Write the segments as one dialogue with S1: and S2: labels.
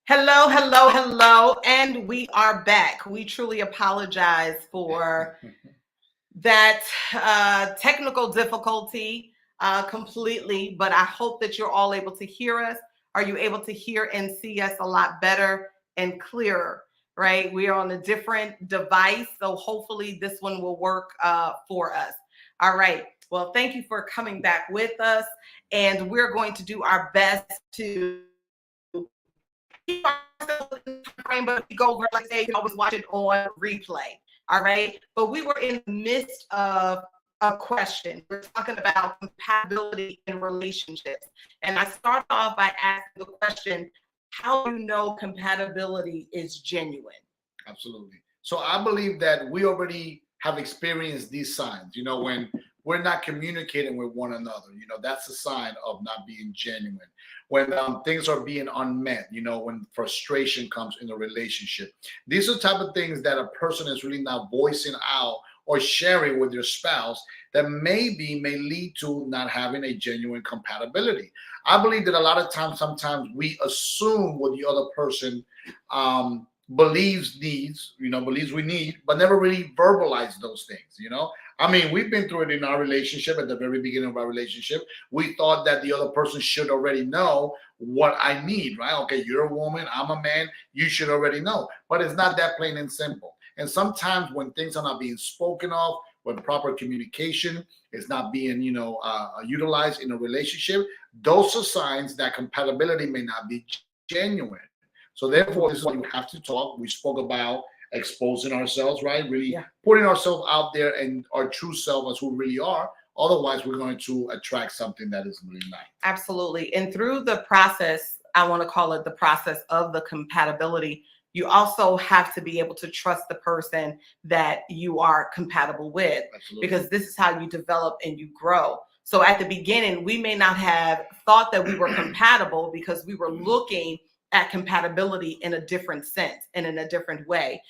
S1: Hello, hello, hello, and we are back. We truly apologize for that technical difficulty completely, but I hope that you're all able to hear us. Are you able to hear and see us a lot better and clearer? Right? We are on a different device, so hopefully this one will work for us. All right. Well, thank you for coming back with us, and we're going to do our best to keep ourselves in the frame, but we go over, like I say, you can always watch it on replay. All right. But we were in the midst of a question. We're talking about compatibility in relationships. And I start off by asking the question, how do you know compatibility is genuine?
S2: Absolutely. So I believe that we already have experienced these signs. When we're not communicating with one another, that's a sign of not being genuine. When things are being unmet, when frustration comes in a relationship, these are the type of things that a person is really not voicing out or sharing with their spouse that may lead to not having a genuine compatibility. I believe that a lot of times, sometimes we assume what the other person believes needs, believes we need, but never really verbalize those things. I mean, we've been through it in our relationship. At the very beginning of our relationship, we thought that the other person should already know what I need, right? Okay, you're a woman, I'm a man, you should already know. But it's not that plain and simple. And sometimes when things are not being spoken of, when proper communication is not being, utilized in a relationship, those are signs that compatibility may not be genuine. So therefore, this is why you have to talk. We spoke about exposing ourselves, right? Really putting ourselves out there and our true self as who we really are. Otherwise, we're going to attract something that isn't really nice.
S1: Absolutely. And through the process, I want to call it the process of the compatibility, you also have to be able to trust the person that you are compatible with. Absolutely. Because this is how you develop and you grow. So at the beginning, we may not have thought that we were compatible because we were looking at compatibility in a different sense and in a different way.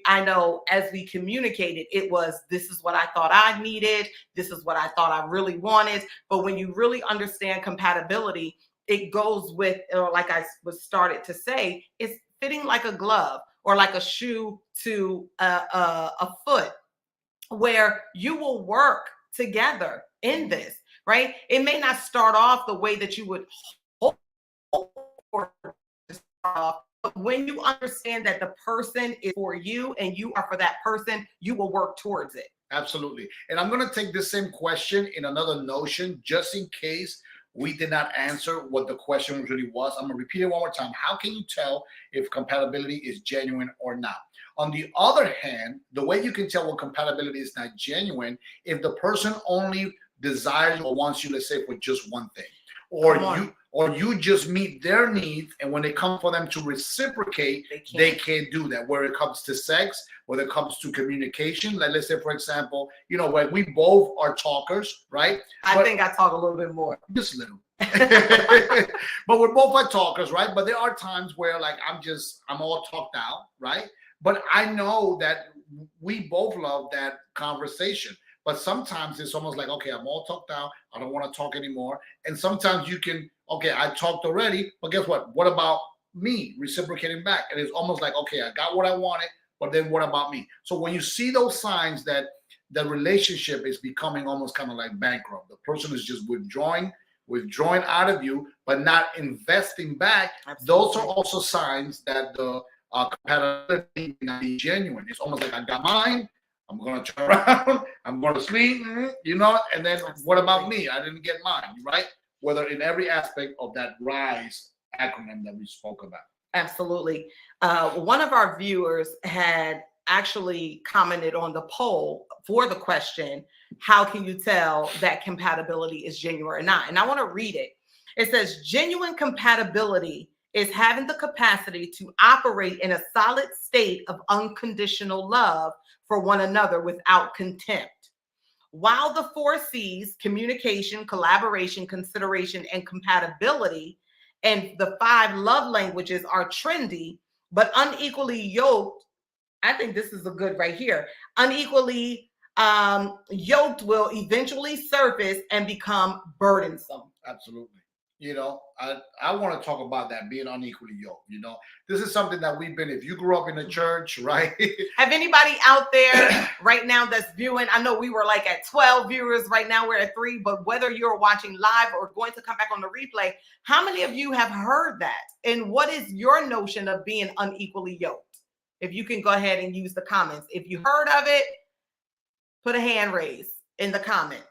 S1: I know as we communicated, it was, this is what I thought I needed. This is what I thought I really wanted. But when you really understand compatibility, it goes with, or like I was started to say, it's fitting like a glove or like a shoe to a foot, where you will work together in this, right? It may not start off the way that you would hope for, but when you understand that the person is for you and you are for that person, you will work towards it.
S2: Absolutely. And I'm going to take this same question in another notion, just in case we did not answer what the question really was. I'm going to repeat it one more time. How can you tell if compatibility is genuine or not? On the other hand, the way you can tell what compatibility is not genuine, if the person only desires or wants you, let's say, for just one thing, or you just meet their needs, and when it comes for them to reciprocate, they can't do that. Where it comes to sex, when it comes to communication, like let's say, for example, when we both are talkers, right?
S1: I think I talk a little bit more.
S2: Just a little. But we're both like talkers, right? But there are times where like I'm all talked out, right? But I know that we both love that conversation. But sometimes it's almost like, okay, I'm all talked out. I don't want to talk anymore. And sometimes you can, okay, I talked already, but guess what? What about me reciprocating back? And it's almost like, okay, I got what I wanted, but then what about me? So when you see those signs that the relationship is becoming almost kind of like bankrupt, the person is just withdrawing out of you, but not investing back. Absolutely. Those are also signs that the compatibility may not be genuine. It's almost like I got mine. I'm going to turn around. I'm going to sleep, and then what about me? I didn't get mine, right? Whether in every aspect of that RISE acronym that we spoke about.
S1: Absolutely. One of our viewers had actually commented on the poll for the question, how can you tell that compatibility is genuine or not? And I want to read it. It says, genuine compatibility is having the capacity to operate in a solid state of unconditional love for one another without contempt. While the 4 C's, communication, collaboration, consideration, and compatibility, and the 5 love languages are trendy, but unequally yoked, I think this is a good right here, unequally yoked will eventually surface and become burdensome.
S2: Absolutely. you know, I want to talk about that, being unequally yoked. You know, this is something that we've been, if you grew up in the church, right?
S1: Have anybody out there right now that's viewing? I know we were like at 12 viewers. Right now we're at 3, but whether you're watching live or going to come back on the replay, how many of you have heard that? And what is your notion of being unequally yoked? If you can go ahead and use the comments. If you heard of it, put a hand raise in the comments.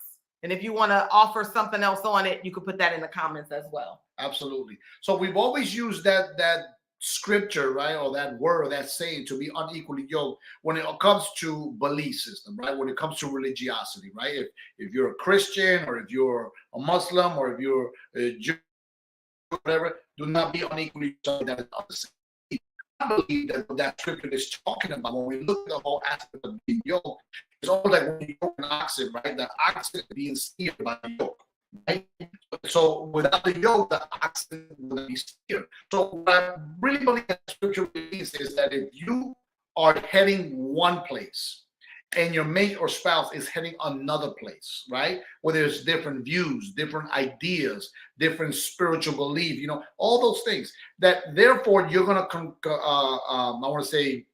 S1: And if you want to offer something else on it, you can put that in the comments as well.
S2: Absolutely. So we've always used that scripture, right, or that word, or that saying, to be unequally yoked when it comes to belief system, right? When it comes to religiosity, right? If you're a Christian, or if you're a Muslim, or if you're a Jew, whatever, do not be unequally yoked. That is of the same. I believe that what that scripture is talking about, when we look at the whole aspect of being yoked, it's almost like when you yoke an oxen, right? The oxen being steered by the yoke, right? So without the yoke, the oxen will be steered. So what I really believe that scripture means is that if you are heading one place and your mate or spouse is heading another place, right? Where there's different views, different ideas, different spiritual belief, you know, all those things, that therefore you're going to, I want to say,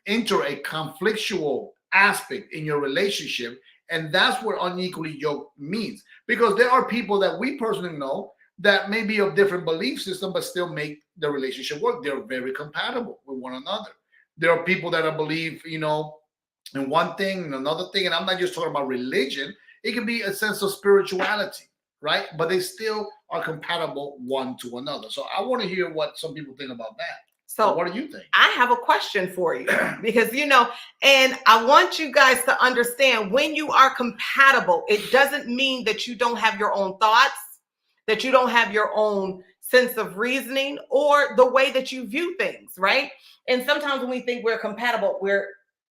S2: enter a conflictual aspect in your relationship. And that's what unequally yoked means. Because there are people that we personally know that may be of different belief system, but still make the relationship work. They're very compatible with one another. There are people that I believe, you know, in one thing and another thing. And I'm not just talking about religion. It can be a sense of spirituality, right? But they still are compatible one to another. So I want to hear what some people think about that. So what do you think?
S1: I have a question for you because, you know, and I want you guys to understand, when you are compatible, it doesn't mean that you don't have your own thoughts, that you don't have your own sense of reasoning or the way that you view things, right? And sometimes when we think we're compatible, we're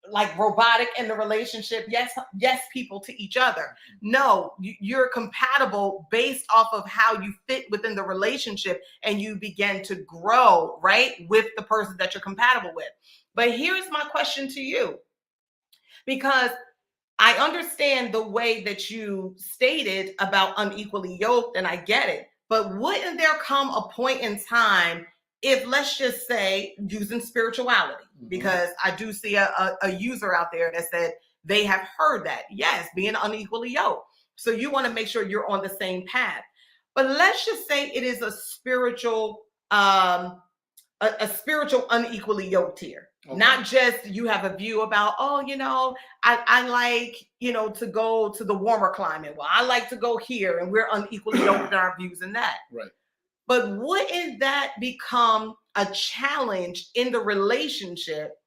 S1: like robotic in the relationship. Yes, people to each other. No, you're compatible based off of how you fit within the relationship, and you begin to grow, right, with the person that you're compatible with. But here's my question to you, because I understand the way that you stated about unequally yoked, and I get it. But wouldn't there come a point in time, if, let's just say, using spirituality, because I do see a user out there that said they have heard that, yes, being unequally yoked. So you want to make sure you're on the same path. But let's just say it is a spiritual unequally yoked here. Okay. Not just you have a view about, oh, you know, I like, you know, to go to the warmer climate. Well, I like to go here, and we're unequally yoked in our views in that.
S2: Right.
S1: But wouldn't that become a challenge in the relationship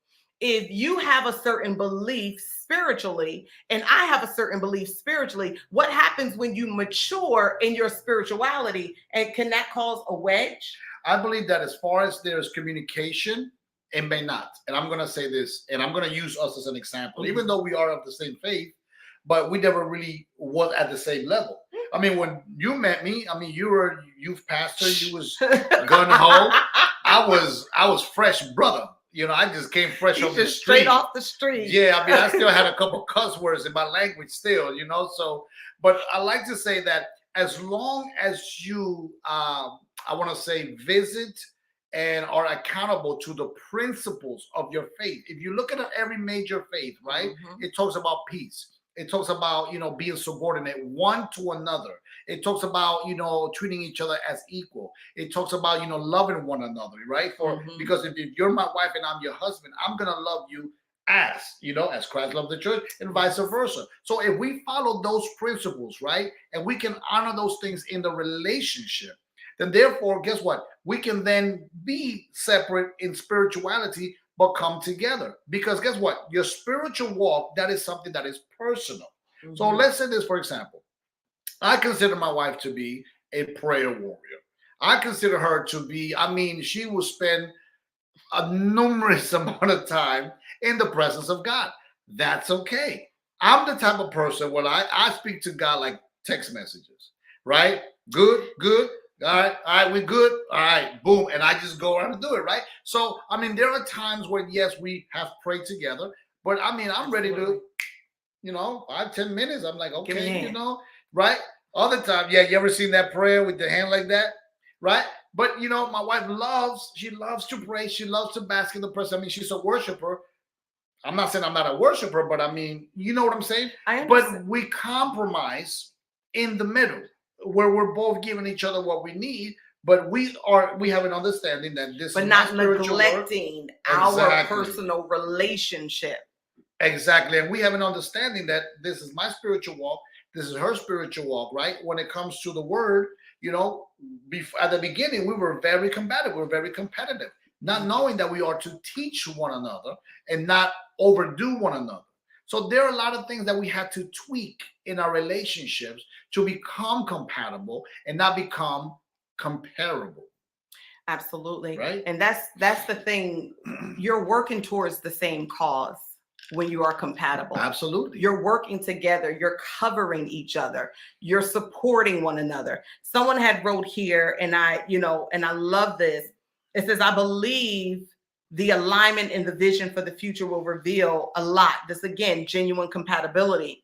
S1: if you have a certain belief spiritually and I have a certain belief spiritually? What happens when you mature in your spirituality, and can that cause a wedge?
S2: I believe that as far as there's communication, it may not. And I'm going to say this, and I'm going to use us as an example, even though we are of the same faith, but we never really was at the same level. I mean, when you met me, I mean, you were a youth pastor, you was gun-ho. I was fresh brother. You know, I just came fresh off the street.
S1: Straight off the street.
S2: Yeah, I mean, I still had a couple cuss words in my language still, you know. So, but I like to say that as long as you, I want to say, visit and are accountable to the principles of your faith. If you look at every major faith, right, it talks about peace. It talks about, you know, being subordinate one to another. It talks about, you know, treating each other as equal. It talks about, you know, loving one another, right? Because if you're my wife and I'm your husband, I'm going to love you as, you know, as Christ loved the church, and vice versa. So if we follow those principles, right, and we can honor those things in the relationship, then therefore, guess what? We can then be separate in spirituality, but come together. Because guess what? Your spiritual walk, that is something that is personal. So let's say this, for example. I consider my wife to be a prayer warrior. I consider her to be, I mean, she will spend a numerous amount of time in the presence of God. That's okay. I'm the type of person when I speak to God like text messages, right? Good. All right, we're good. All right, boom. And I just go around and do it, right? So, I mean, there are times when, yes, we have prayed together, but I mean, I'm ready to, you know, 5-10 minutes. I'm like, okay, you know, right? All the time. Yeah, you ever seen that prayer with the hand like that? Right? But you know, my wife she loves to pray. She loves to bask in the presence. I mean, she's a worshiper. I'm not saying I'm not a worshiper, but I mean, you know what I'm saying?
S1: I understand.
S2: But we compromise in the middle where we're both giving each other what we need, but we have an understanding that this
S1: But
S2: is
S1: not
S2: my spiritual work.
S1: neglecting our
S2: Exactly.
S1: personal relationship.
S2: Exactly. And we have an understanding that this is my spiritual walk, this is her spiritual walk, right? When it comes to the word, you know, at the beginning, we were very combative, we were very competitive, not knowing that we are to teach one another and not overdo one another. So there are a lot of things that we had to tweak in our relationships to become compatible and not become comparable.
S1: Absolutely.
S2: Right.
S1: And that's the thing. You're working towards the same cause when you are compatible.
S2: Absolutely.
S1: You're working together, you're covering each other, you're supporting one another. Someone had wrote here, and I love this. It says, I believe the alignment and the vision for the future will reveal a lot. This again, genuine compatibility.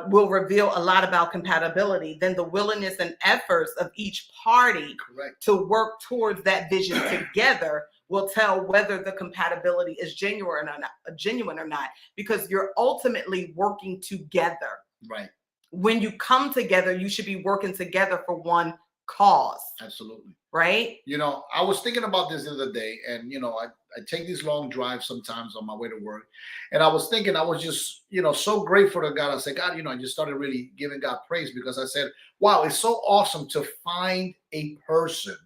S1: Will reveal a lot about compatibility. Then the willingness and efforts of each party
S2: Correct.
S1: to work towards that vision together will tell whether the compatibility is genuine or not, because you're ultimately working together.
S2: Right.
S1: When you come together, you should be working together for one cause.
S2: Absolutely.
S1: Right?
S2: You know, I was thinking about this the other day, and you know, I take these long drives sometimes on my way to work, and I was thinking, I was just, you know, so grateful to God. I said, God, you know, I just started really giving God praise, because I said, wow, it's so awesome to find a person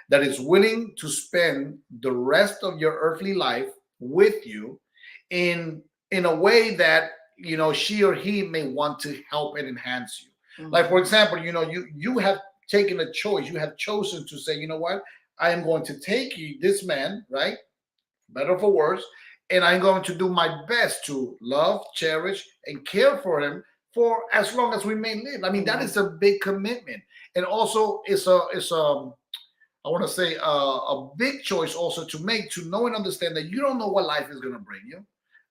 S2: that is willing to spend the rest of your earthly life with you in a way that, you know, she or he may want to help and enhance you.
S1: Mhm.
S2: Like, for example, you know, you have taken a choice. You have chosen to say, you know what, I am going to take you, this man, right, better for worse, and I'm going to do my best to love, cherish, and care for him for as long as we may live. I mean, that is a big commitment, and also it's a I want to say a big choice also to make, to know and understand that you don't know what life is going to bring you.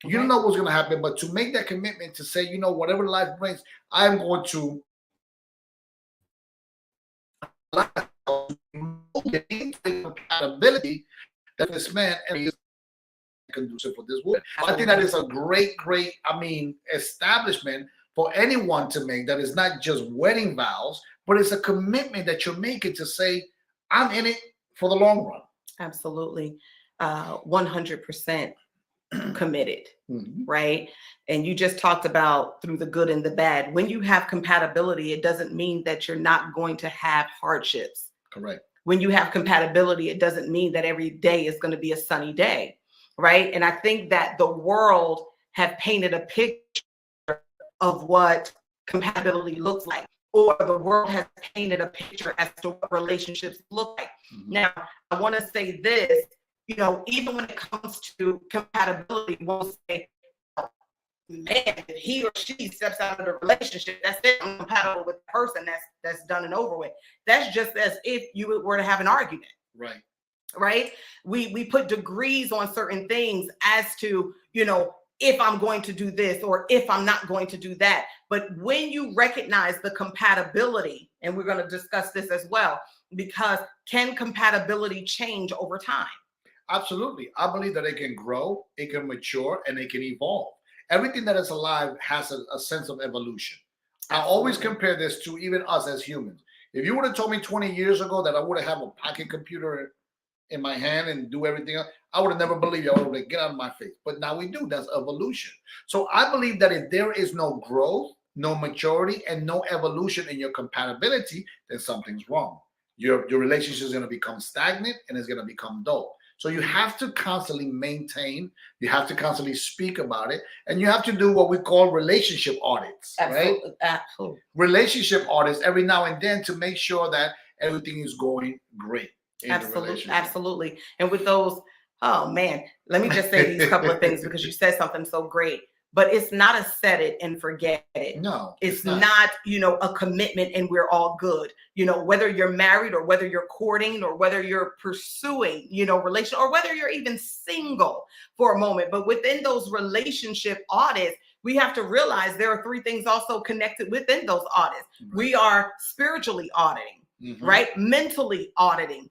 S2: You don't know what's going to happen, but to make that commitment to say, you know, whatever life brings, I'm going to compatibility that this man is conducive for this woman. I think that is a great, I mean, establishment for anyone to make, that is not just wedding vows, but it's a commitment that you're making to say, I'm in it for the long run.
S1: Absolutely. 100% committed.
S2: Mm-hmm.
S1: Right? And you just talked about through the good and the bad. When you have compatibility, it doesn't mean that you're not going to have hardships.
S2: Correct.
S1: When you have compatibility, it doesn't mean that every day is going to be a sunny day. Right? And I think that the world have painted a picture of what compatibility looks like, or the world has painted a picture as to what relationships look like. Mm-hmm. Now, I want to say this, you know, even when it comes to compatibility, we'll say, oh, man, if he or she steps out of the relationship, that's it, I'm compatible with the person, that's done and over with. That's just as if you were to have an argument.
S2: Right.
S1: Right? We put degrees on certain things as to, you know, if I'm going to do this or if I'm not going to do that. But when you recognize the compatibility, and we're going to discuss this as well, because can compatibility change over time?
S2: Absolutely. I believe that it can grow, it can mature, and it can evolve. Everything that is alive has a sense of evolution. Absolutely. I always compare this to even us as humans. If you would have told me 20 years ago that I would have a pocket computer in my hand and do everything else, I would have never believed you. I would have like, get out of my face. But now we do. That's evolution. So I believe that if there is no growth, no maturity, and no evolution in your compatibility, then something's wrong. Your relationship is going to become stagnant and it's going to become dull. So you have to constantly maintain, you have to constantly speak about it, and you have to do what we call relationship audits,
S1: Absolutely.
S2: right?
S1: Absolutely.
S2: Relationship audits every now and then to make sure that everything is going great.
S1: Absolutely. Absolutely. And with those, oh man, let me just say these couple of things, because you said something so great. But it's not a set it and forget it.
S2: No,
S1: it's not, you know, a commitment and we're all good. You know, whether you're married or whether you're courting or whether you're pursuing, you know, relation, or whether you're even single for a moment. But within those relationship audits, we have to realize there are 3 things also connected within those audits.
S2: Right.
S1: We are spiritually auditing, right? Mentally auditing,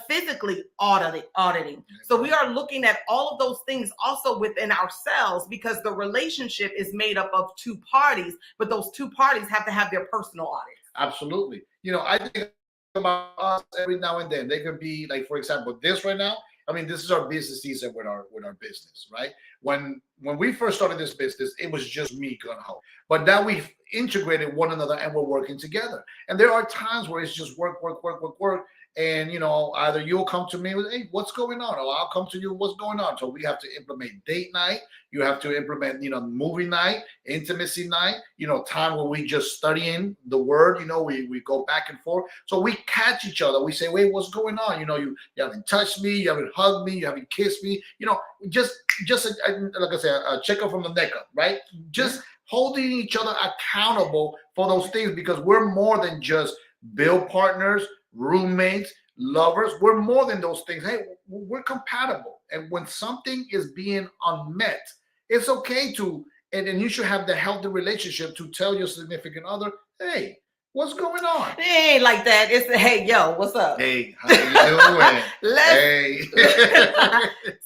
S1: physically auditing. So we are looking at all of those things also within ourselves, because the relationship is made up of 2 parties, but those 2 parties have to have their personal audits.
S2: Absolutely. I think about us every now and then. They could be like, for example, this right now. I mean, this is our business season with our business, right? When we first started this business, it was just me gung ho. But now we've integrated one another and we're working together. And there are times where it's just work. And either you'll come to me with, hey, what's going on? Or I'll come to you, what's going on? So we have to implement date night. You have to implement, movie night, intimacy night, time where we just studying the word, we go back and forth. So we catch each other. We say, wait, what's going on? You haven't touched me, you haven't hugged me, you haven't kissed me, just like I said, a check up from the neck up, right? Just holding each other accountable for those things, because we're more than just bill partners, roommates, lovers. We're more than those things. Hey, we're compatible. And when something is being unmet, it's okay to, and you should have the healthy relationship to tell your significant other, hey, what's going on?
S1: It ain't like that. It's hey, yo, what's up?
S2: Hey, how you doing?
S1: Hey.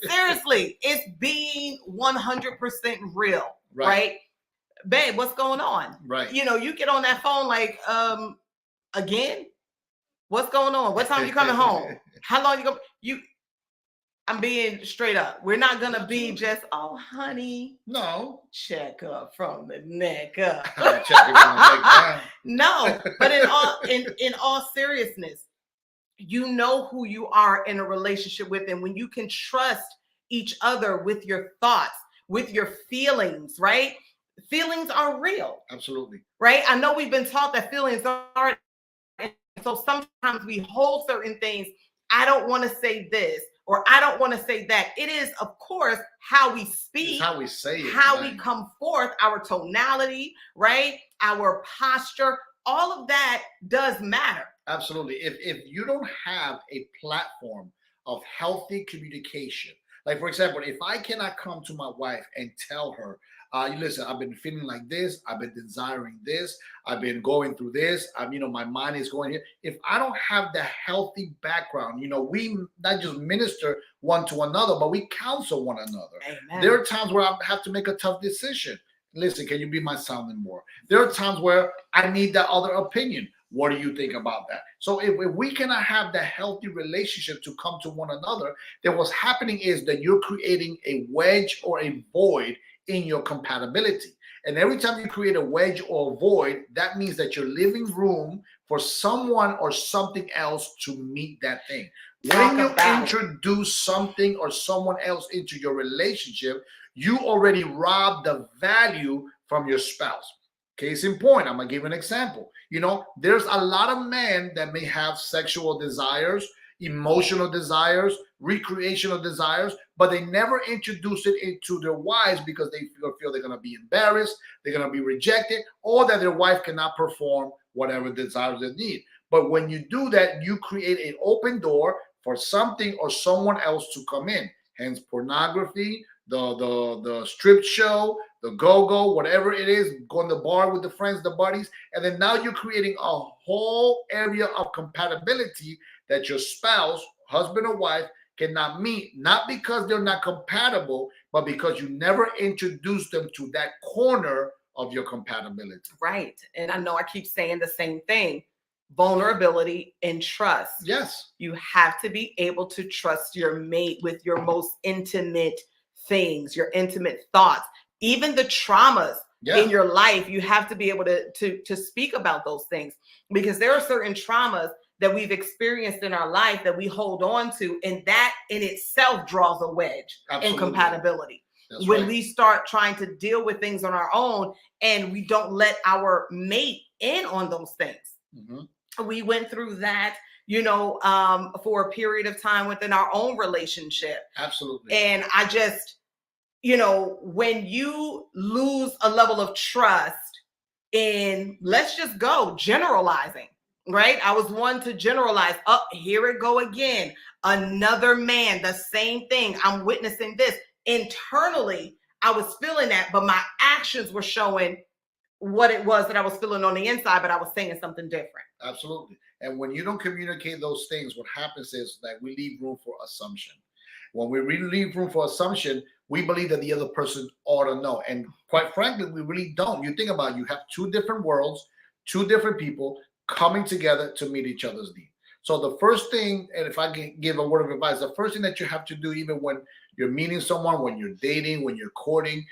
S1: Seriously, it's being 100% real, right? Babe, what's going on?
S2: Right.
S1: You get on that phone like, again? What's going on? What time you coming home? How long I'm being straight up. We're not gonna be just, oh honey.
S2: No.
S1: Check up from the neck up.
S2: Check it from the neck down.
S1: No, but in all seriousness, you know who you are in a relationship with, and when you can trust each other with your thoughts, with your feelings, right? Feelings are real.
S2: Absolutely.
S1: Right? I know we've been taught that feelings are. So sometimes we hold certain things. I don't want to say this, or I don't want to say that. It is, of course, how we speak,
S2: it's how we say it,
S1: how we come forth, our tonality, right? Our posture, all of that does matter.
S2: Absolutely. If you don't have a platform of healthy communication, like for example, if I cannot come to my wife and tell her, listen, I've been feeling like this, I've been desiring this, I've been going through this, my mind is going here. If I don't have the healthy background, we not just minister one to another, but we counsel one another.
S1: Amen.
S2: There are times where I have to make a tough decision. Listen, can you be my sounding board? There are times where I need that other opinion. What do you think about that? So if we cannot have the healthy relationship to come to one another, then what's happening is that you're creating a wedge or a void in your compatibility. And every time you create a wedge or a void, that means that you're leaving room for someone or something else to meet that thing. When you introduce something or someone else into your relationship, you already robbed the value from your spouse. Case in point, I'm going to give an example. There's a lot of men that may have sexual desires, emotional desires, recreational desires, but they never introduce it into their wives because they feel they're going to be embarrassed, they're going to be rejected, or that their wife cannot perform whatever desires they need. But when you do that, you create an open door for something or someone else to come in. Hence pornography, the strip show, the go-go, whatever it is, going to the bar with the friends, the buddies, and then now you're creating a whole area of compatibility that your spouse, husband or wife, cannot meet, not because they're not compatible, but because you never introduced them to that corner of your compatibility.
S1: Right. And I know I keep saying the same thing. Vulnerability and trust.
S2: Yes.
S1: You have to be able to trust your mate with your most intimate things, your intimate thoughts, even the traumas in your life. You have to be able to speak about those things, because there are certain traumas that we've experienced in our life that we hold on to, and that in itself draws a wedge in compatibility. That's when we start trying to deal with things on our own and we don't let our mate in on those things. Mm-hmm. We went through that, for a period of time within our own relationship.
S2: Absolutely.
S1: And I just, when you lose a level of trust in, let's just go generalizing, right? I was one to generalize. Oh, here it go again. Another man, the same thing. I'm witnessing this. Internally, I was feeling that, but my actions were showing what it was that I was feeling on the inside, but I was saying something different.
S2: Absolutely. And when you don't communicate those things, what happens is that we leave room for assumption. When we really leave room for assumption, we believe that the other person ought to know. And quite frankly, we really don't. You think about it, you have two different worlds, two different people coming together to meet each other's needs. So the first thing, and if I can give a word of advice, the first thing that you have to do, even when you're meeting someone, when you're dating, when you're courting,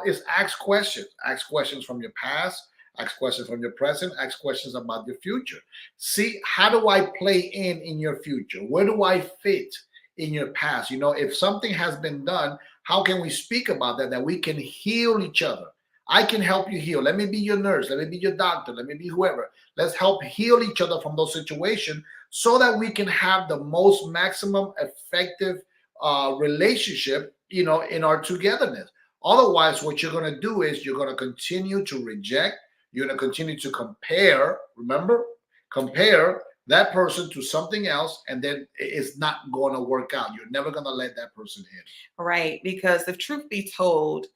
S2: is ask questions. Ask questions from your past, ask questions from your present, ask questions about your future. See, how do I play in your future? Where do I fit in your past? If something has been done, how can we speak about that we can heal each other? I can help you heal. Let me be your nurse. Let me be your doctor. Let me be whoever. Let's help heal each other from those situations so that we can have the most maximum effective relationship, in our togetherness. Otherwise, what you're going to do is you're going to continue to reject. You're going to continue to compare. Remember, compare that person to something else, and then it's not going to work out. You're never going to let that person in.
S1: Right. Because if truth be told,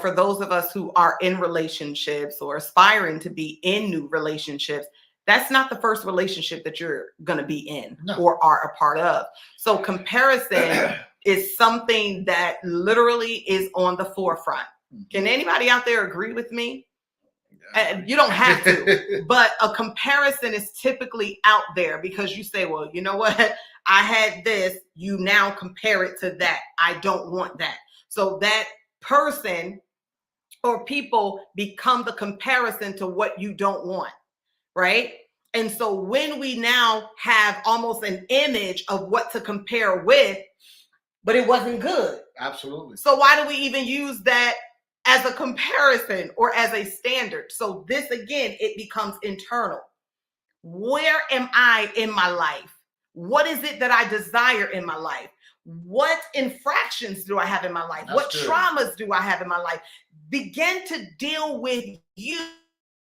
S1: for those of us who are in relationships or aspiring to be in new relationships, that's not the first relationship that you're going to be in or are a part of. So comparison is something that literally is on the forefront. Can anybody out there agree with me? You don't have to, but a comparison is typically out there because you say, well, you know what? I had this. You now compare it to that. I don't want that. So that person or people become the comparison to what you don't want, right? And so when we now have almost an image of what to compare with, but it wasn't good.
S2: Absolutely.
S1: So why do we even use that as a comparison or as a standard? So this, again, it becomes internal. Where am I in my life? What is it that I desire in my life? What infractions do I have in my life? What traumas do I have in my life? Begin to deal with you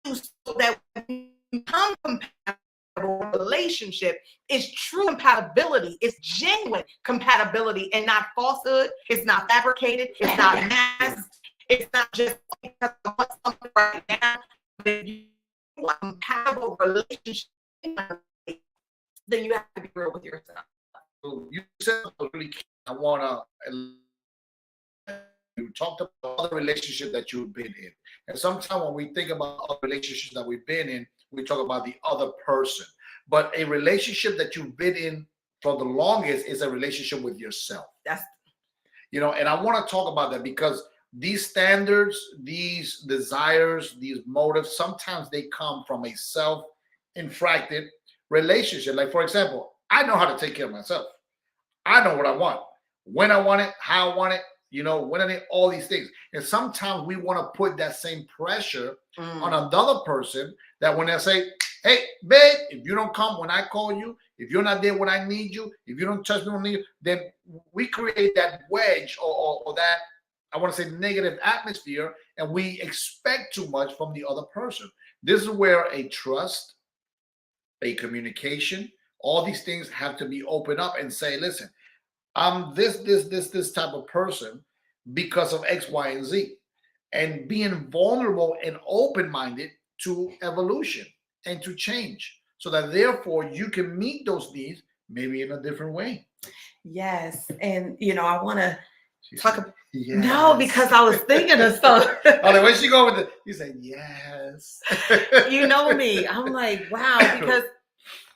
S1: so that when you become compatible relationship is true compatibility. It's genuine compatibility and not falsehood. It's not fabricated. It's not masked. It's not just because I want something right now. But if you want a compatible relationship, then you have to be real with yourself.
S2: You said really key. You talked about other relationships that you've been in. And sometimes when we think about other relationships that we've been in, we talk about the other person. But a relationship that you've been in for the longest is a relationship with yourself. And I want to talk about that because these standards, these desires, these motives, sometimes they come from a self-infracted relationship. Like, for example, I know how to take care of myself. I know what I want, when I want it, how I want it, when I need all these things. And sometimes we want to put that same pressure on another person that when they say, hey, babe, if you don't come when I call you, if you're not there when I need you, if you don't touch me when I need you, then we create that wedge or that, I want to say, negative atmosphere, and we expect too much from the other person. This is where a trust, a communication, all these things have to be opened up and say, listen, I'm this type of person because of X, Y, and Z. And being vulnerable and open-minded to evolution and to change so that therefore you can meet those needs maybe in a different way.
S1: Yes. And, I want to talk about,
S2: yes.
S1: No, because I was thinking of something.
S2: Oh, the way she go with it, you say, yes.
S1: You know me. I'm like, wow, because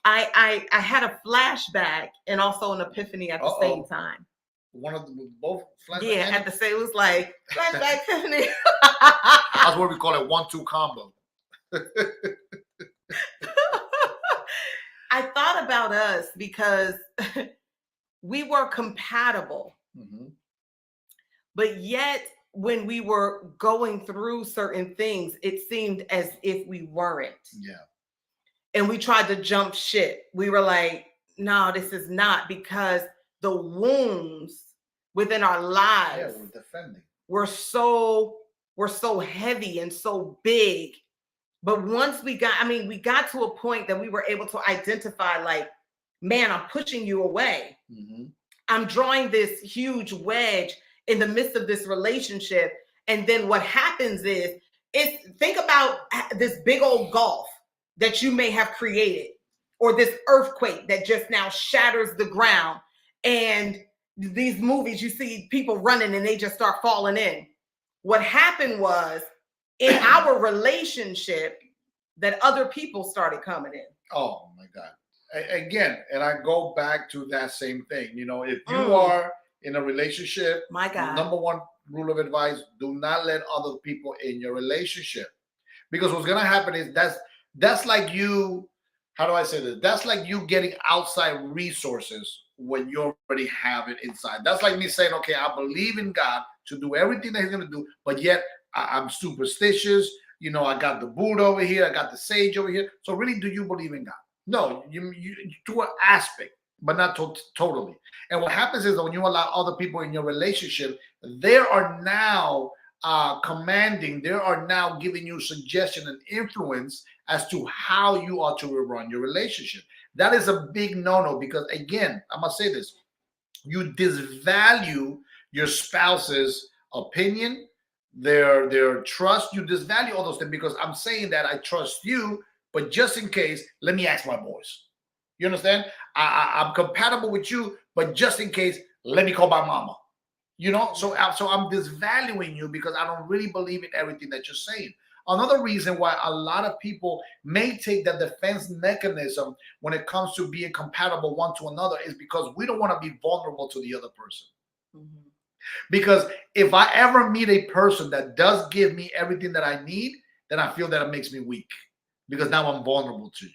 S1: I had a flashback and also an epiphany at the same time.
S2: One of the both flashback.
S1: Yeah, at the same, it was like flashback epiphany.
S2: That's what we call it, 1-2 combo.
S1: I thought about us because we were compatible, but yet when we were going through certain things, it seemed as if we weren't.
S2: Yeah.
S1: And we tried to jump ship. We were like, no, this is not, because the wounds within our lives were so heavy and so big. But once we got to a point that we were able to identify, like, man, I'm pushing you away. I'm drawing this huge wedge in the midst of this relationship. And then what happens is, think about this big old gulf that you may have created, or this earthquake that just now shatters the ground. And these movies, you see people running and they just start falling in. What happened was, in our relationship, that other people started coming in.
S2: Oh my God. Again, and I go back to that same thing. You know, if you are in a relationship,
S1: my God,
S2: number one rule of advice, do not let other people in your relationship. Because what's gonna happen is that's like you, how do I say this? That's like you getting outside resources when you already have it inside. That's like me saying, okay, I believe in God to do everything that He's gonna do, but yet I'm superstitious. You know, I got the Buddha over here, I got the sage over here. So really, do you believe in God? No, you to an aspect, but not totally. And what happens is that when you allow other people in your relationship, they are now commanding, they are now giving you suggestion and influence as to how you ought to run your relationship. That is a big no-no, because again, I must say this, you disvalue your spouse's opinion, their trust. You disvalue all those things, because I'm saying that I trust you, but just in case, let me ask my boys. You understand? I'm compatible with you, but just in case, let me call my mama. You know, so I'm disvaluing you because I don't really believe in everything that you're saying. Another reason why a lot of people may take the defense mechanism when it comes to being compatible one to another is because we don't want to be vulnerable to the other person. Mm-hmm. Because if I ever meet a person that does give me everything that I need, then I feel that it makes me weak, because now I'm vulnerable to you.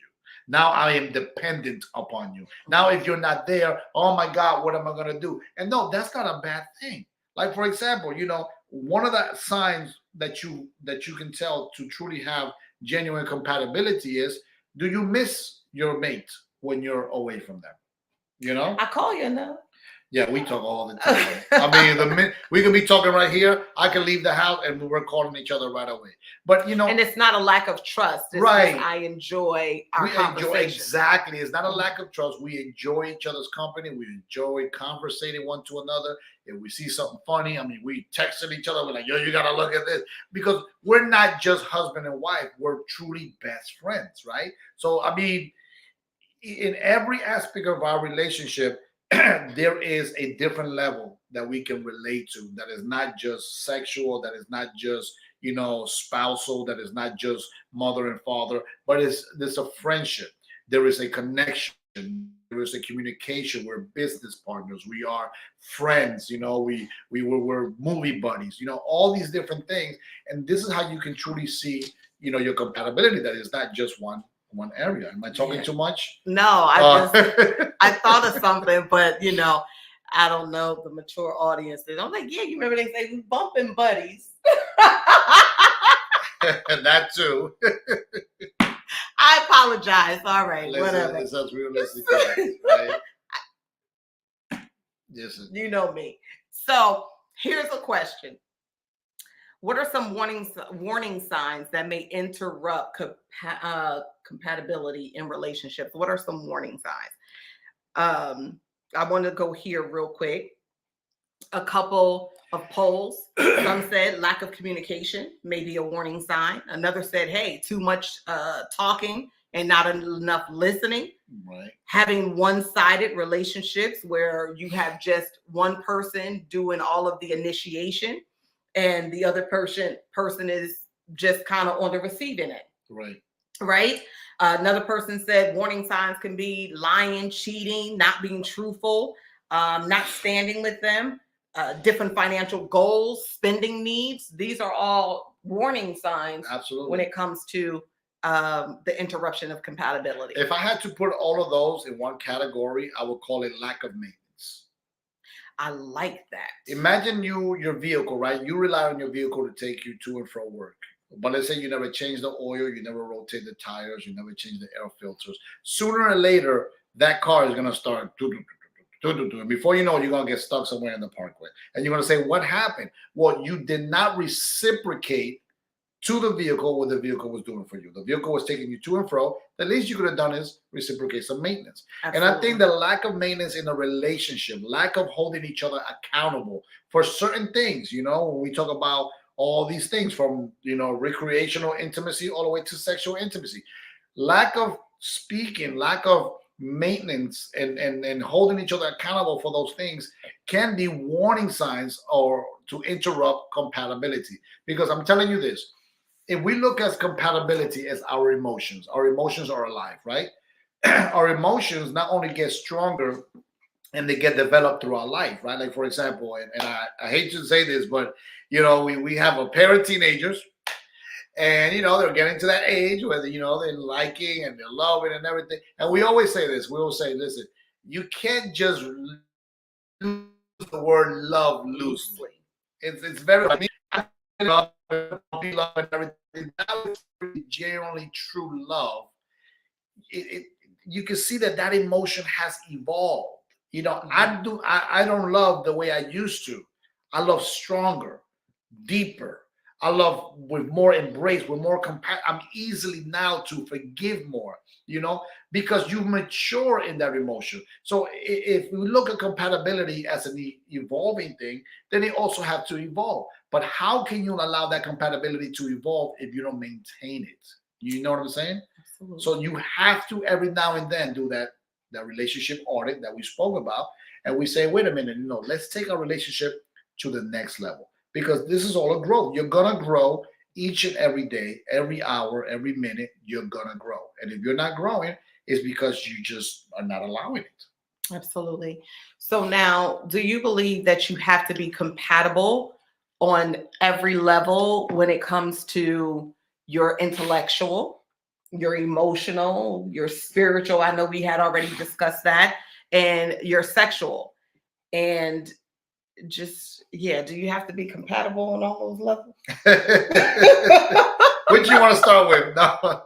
S2: Now I am dependent upon you. Now, if you're not there, oh my God, what am I going to do? And no, that's not a bad thing. Like, for example, you know, one of the signs that you can tell to truly have genuine compatibility is, do you miss your mate when you're away from them? You know?
S1: I call you now.
S2: Yeah, we talk all the time. I mean, we can be talking right here. I can leave the house and we're calling each other right away. But you know,
S1: and it's not a lack of trust. It's
S2: right?
S1: I enjoy our conversation.
S2: Exactly. It's not a lack of trust. We enjoy each other's company. We enjoy conversating one to another. If we see something funny, I mean, we texted each other. We're like, yo, you gotta look at this, because we're not just husband and wife. We're truly best friends, right? So I mean, in every aspect of our relationship, there is a different level that we can relate to, that is not just sexual, that is not just, you know, spousal, that is not just mother and father, but there's a friendship, there is a connection, there is a communication. We're business partners, we are friends, you know, we're movie buddies, you know, all these different things. And this is how you can truly see, you know, your compatibility, that is not just one area. Am I talking too much?
S1: No, I thought of something, but you know, I don't know the mature audience. I'm like, yeah, you remember they say we bumping buddies.
S2: That too.
S1: I apologize. All right, whatever.
S2: It sounds realistic, right? Yes.
S1: You know me. So here's a question. What are some warning signs that may interrupt compatibility in relationships? What are some warning signs? I want to go here real quick. A couple of polls. Some said lack of communication may be a warning sign. Another said, hey, too much talking and not enough listening.
S2: Right. Having
S1: one-sided relationships where you have just one person doing all of the initiation, and the other person is just kind of on the receiving end. Right. Another person said warning signs can be lying, cheating, not being truthful, not standing with them, different financial goals, spending needs. These are all warning signs.
S2: Absolutely.
S1: When it comes to the interruption of compatibility.
S2: If I had to put all of those in one category, I would call it lack of maintenance.
S1: I like that.
S2: Imagine your vehicle, right? You rely on your vehicle to take you to and from work. But let's say you never change the oil, you never rotate the tires, you never change the air filters. Sooner or later, that car is going to start. Before you know it, you're going to get stuck somewhere in the parkway. And you're going to say, what happened? Well, you did not reciprocate to the vehicle what the vehicle was doing for you. The vehicle was taking you to and fro. The least you could have done is reciprocate some maintenance. Absolutely. And I think the lack of maintenance in a relationship, lack of holding each other accountable for certain things, you know, when we talk about all these things from, recreational intimacy all the way to sexual intimacy. Lack of speaking, lack of maintenance, and holding each other accountable for those things can be warning signs or to interrupt compatibility. Because I'm telling you this, if we look at compatibility as our emotions are alive, right? Our emotions not only get stronger and they get developed through our life, right? Like, for example, and I hate to say this, but we have a pair of teenagers, and they're getting to that age where they're liking and they're loving and everything. And we always say this. We always say, listen, you can't just use the word love loosely. It's very like me. I love and everything. That is genuinely true love. You can see that emotion has evolved. I don't love the way I used to. I love stronger, deeper. I love with more embrace, with more compassion. I'm easily now to forgive more, because you mature in that emotion. So if we look at compatibility as an evolving thing, then it also have to evolve. But how can you allow that compatibility to evolve if you don't maintain it? You know what I'm saying? Absolutely. So you have to every now and then do that relationship audit that we spoke about, and we say, wait a minute, let's take our relationship to the next level, because this is all a growth. You're gonna grow each and every day, every hour, every minute. You're gonna grow, and if you're not growing, it's because you just are not allowing it.
S1: Absolutely. So now, do you believe that you have to be compatible on every level when it comes to your intellectual, your emotional, your spiritual? I know we had already discussed that, and your sexual, and just do you have to be compatible on all those levels?
S2: Which you want to start with? No.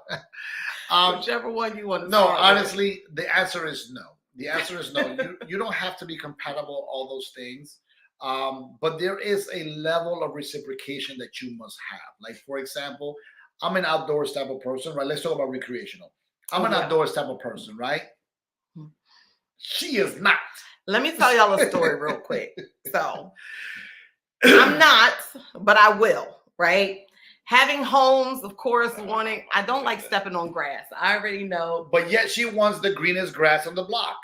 S1: Whichever one you want to
S2: no,
S1: start
S2: honestly, with. The answer is no. The answer is no. You don't have to be compatible all those things. But there is a level of reciprocation that you must have. Like, for example, I'm an outdoors type of person, right? Let's talk about recreational. I'm an outdoors type of person, right? She is not.
S1: Let me tell y'all a story real quick. So I'm not, but I will, right? Having homes, of course, I don't like stepping on grass. I already know.
S2: But yet she wants the greenest grass on the block.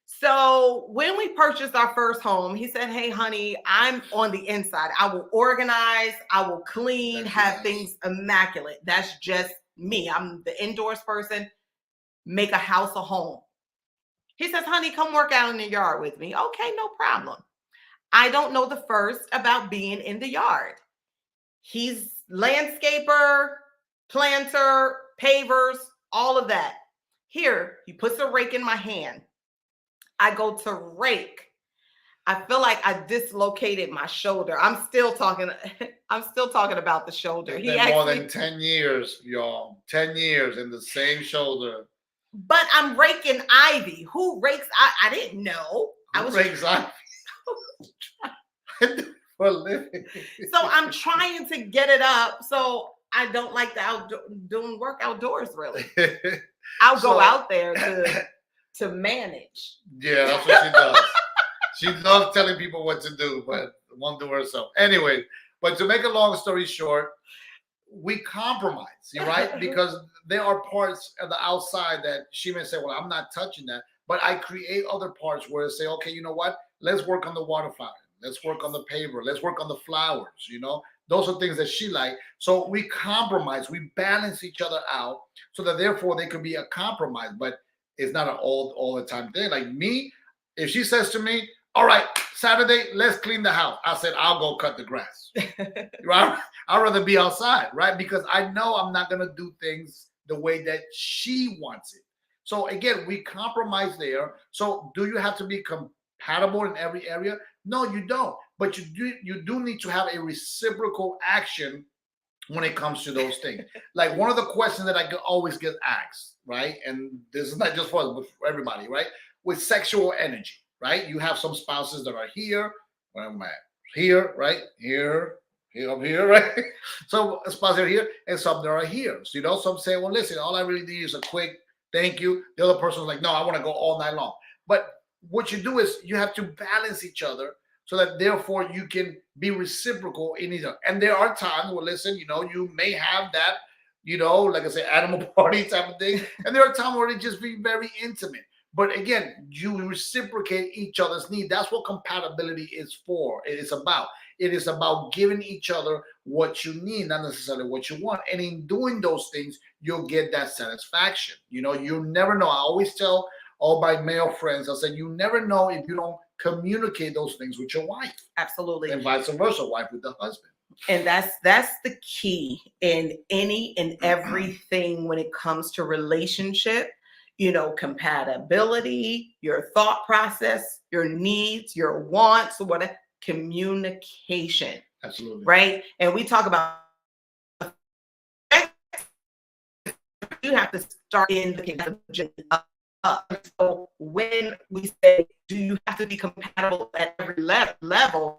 S1: So when we purchased our first home, he said, hey, honey, I'm on the inside. I will organize. I will clean, have things immaculate. That's just me. I'm the indoors person. Make a house a home. He says, honey, come work out in the yard with me. Okay, no problem. I don't know the first about being in the yard. He's landscaper, planter, pavers, all of that. Here, he puts a rake in my hand. I go to rake. I feel like I dislocated my shoulder. I'm still talking about the shoulder.
S2: He actually, more than 10 years, y'all. 10 years in the same shoulder.
S1: But I'm raking ivy. Who rakes? I didn't know.
S2: Who rakes ivy? For a living.
S1: So I'm trying to get it up. So I don't like doing work outdoors, really. I'll go out there to manage.
S2: Yeah, that's what she does. She loves telling people what to do, but won't do herself. Anyway, but to make a long story short, we compromise, right? Because there are parts of the outside that she may say, well, I'm not touching that. But I create other parts where I say, okay, you know what? Let's work on the water fountain. Let's work on the paver. Let's work on the flowers, Those are things that she likes. So we compromise. We balance each other out so that therefore they could be a compromise. But it's not an all the time thing. Like me, if she says to me, all right, Saturday, let's clean the house. I said, I'll go cut the grass. Right? I'd rather be outside, right? Because I know I'm not going to do things the way that she wants it. So again, we compromise there. So do you have to be compatible in every area? No, you don't. But you do need to have a reciprocal action when it comes to those things. Like one of the questions that I always get asked, right? And this is not just for us, but for everybody, right? With sexual energy, right? You have some spouses that are here. Where am I? Here, right? Here, up here, right? So spouses are here, and some that are here. So, some say, well, listen, all I really need is a quick thank you. The other person's like, no, I want to go all night long. But what you do is you have to balance each other so that therefore you can be reciprocal in each other. And there are times where, listen, you may have that, like I say, animal party type of thing. And there are times where it just be very intimate. But again, you reciprocate each other's need. That's what compatibility is for. It is about. It is about giving each other what you need, not necessarily what you want. And in doing those things, you'll get that satisfaction. You never know. I always tell all my male friends, I said, you never know if you don't communicate those things with your wife.
S1: Absolutely.
S2: And vice versa, wife with the husband.
S1: And that's the key in any and everything when it comes to relationship. Compatibility, your thought process, your needs, your wants, what communication.
S2: Absolutely.
S1: Right? And we talk about you have to start in the so when we say, do you have to be compatible at every level,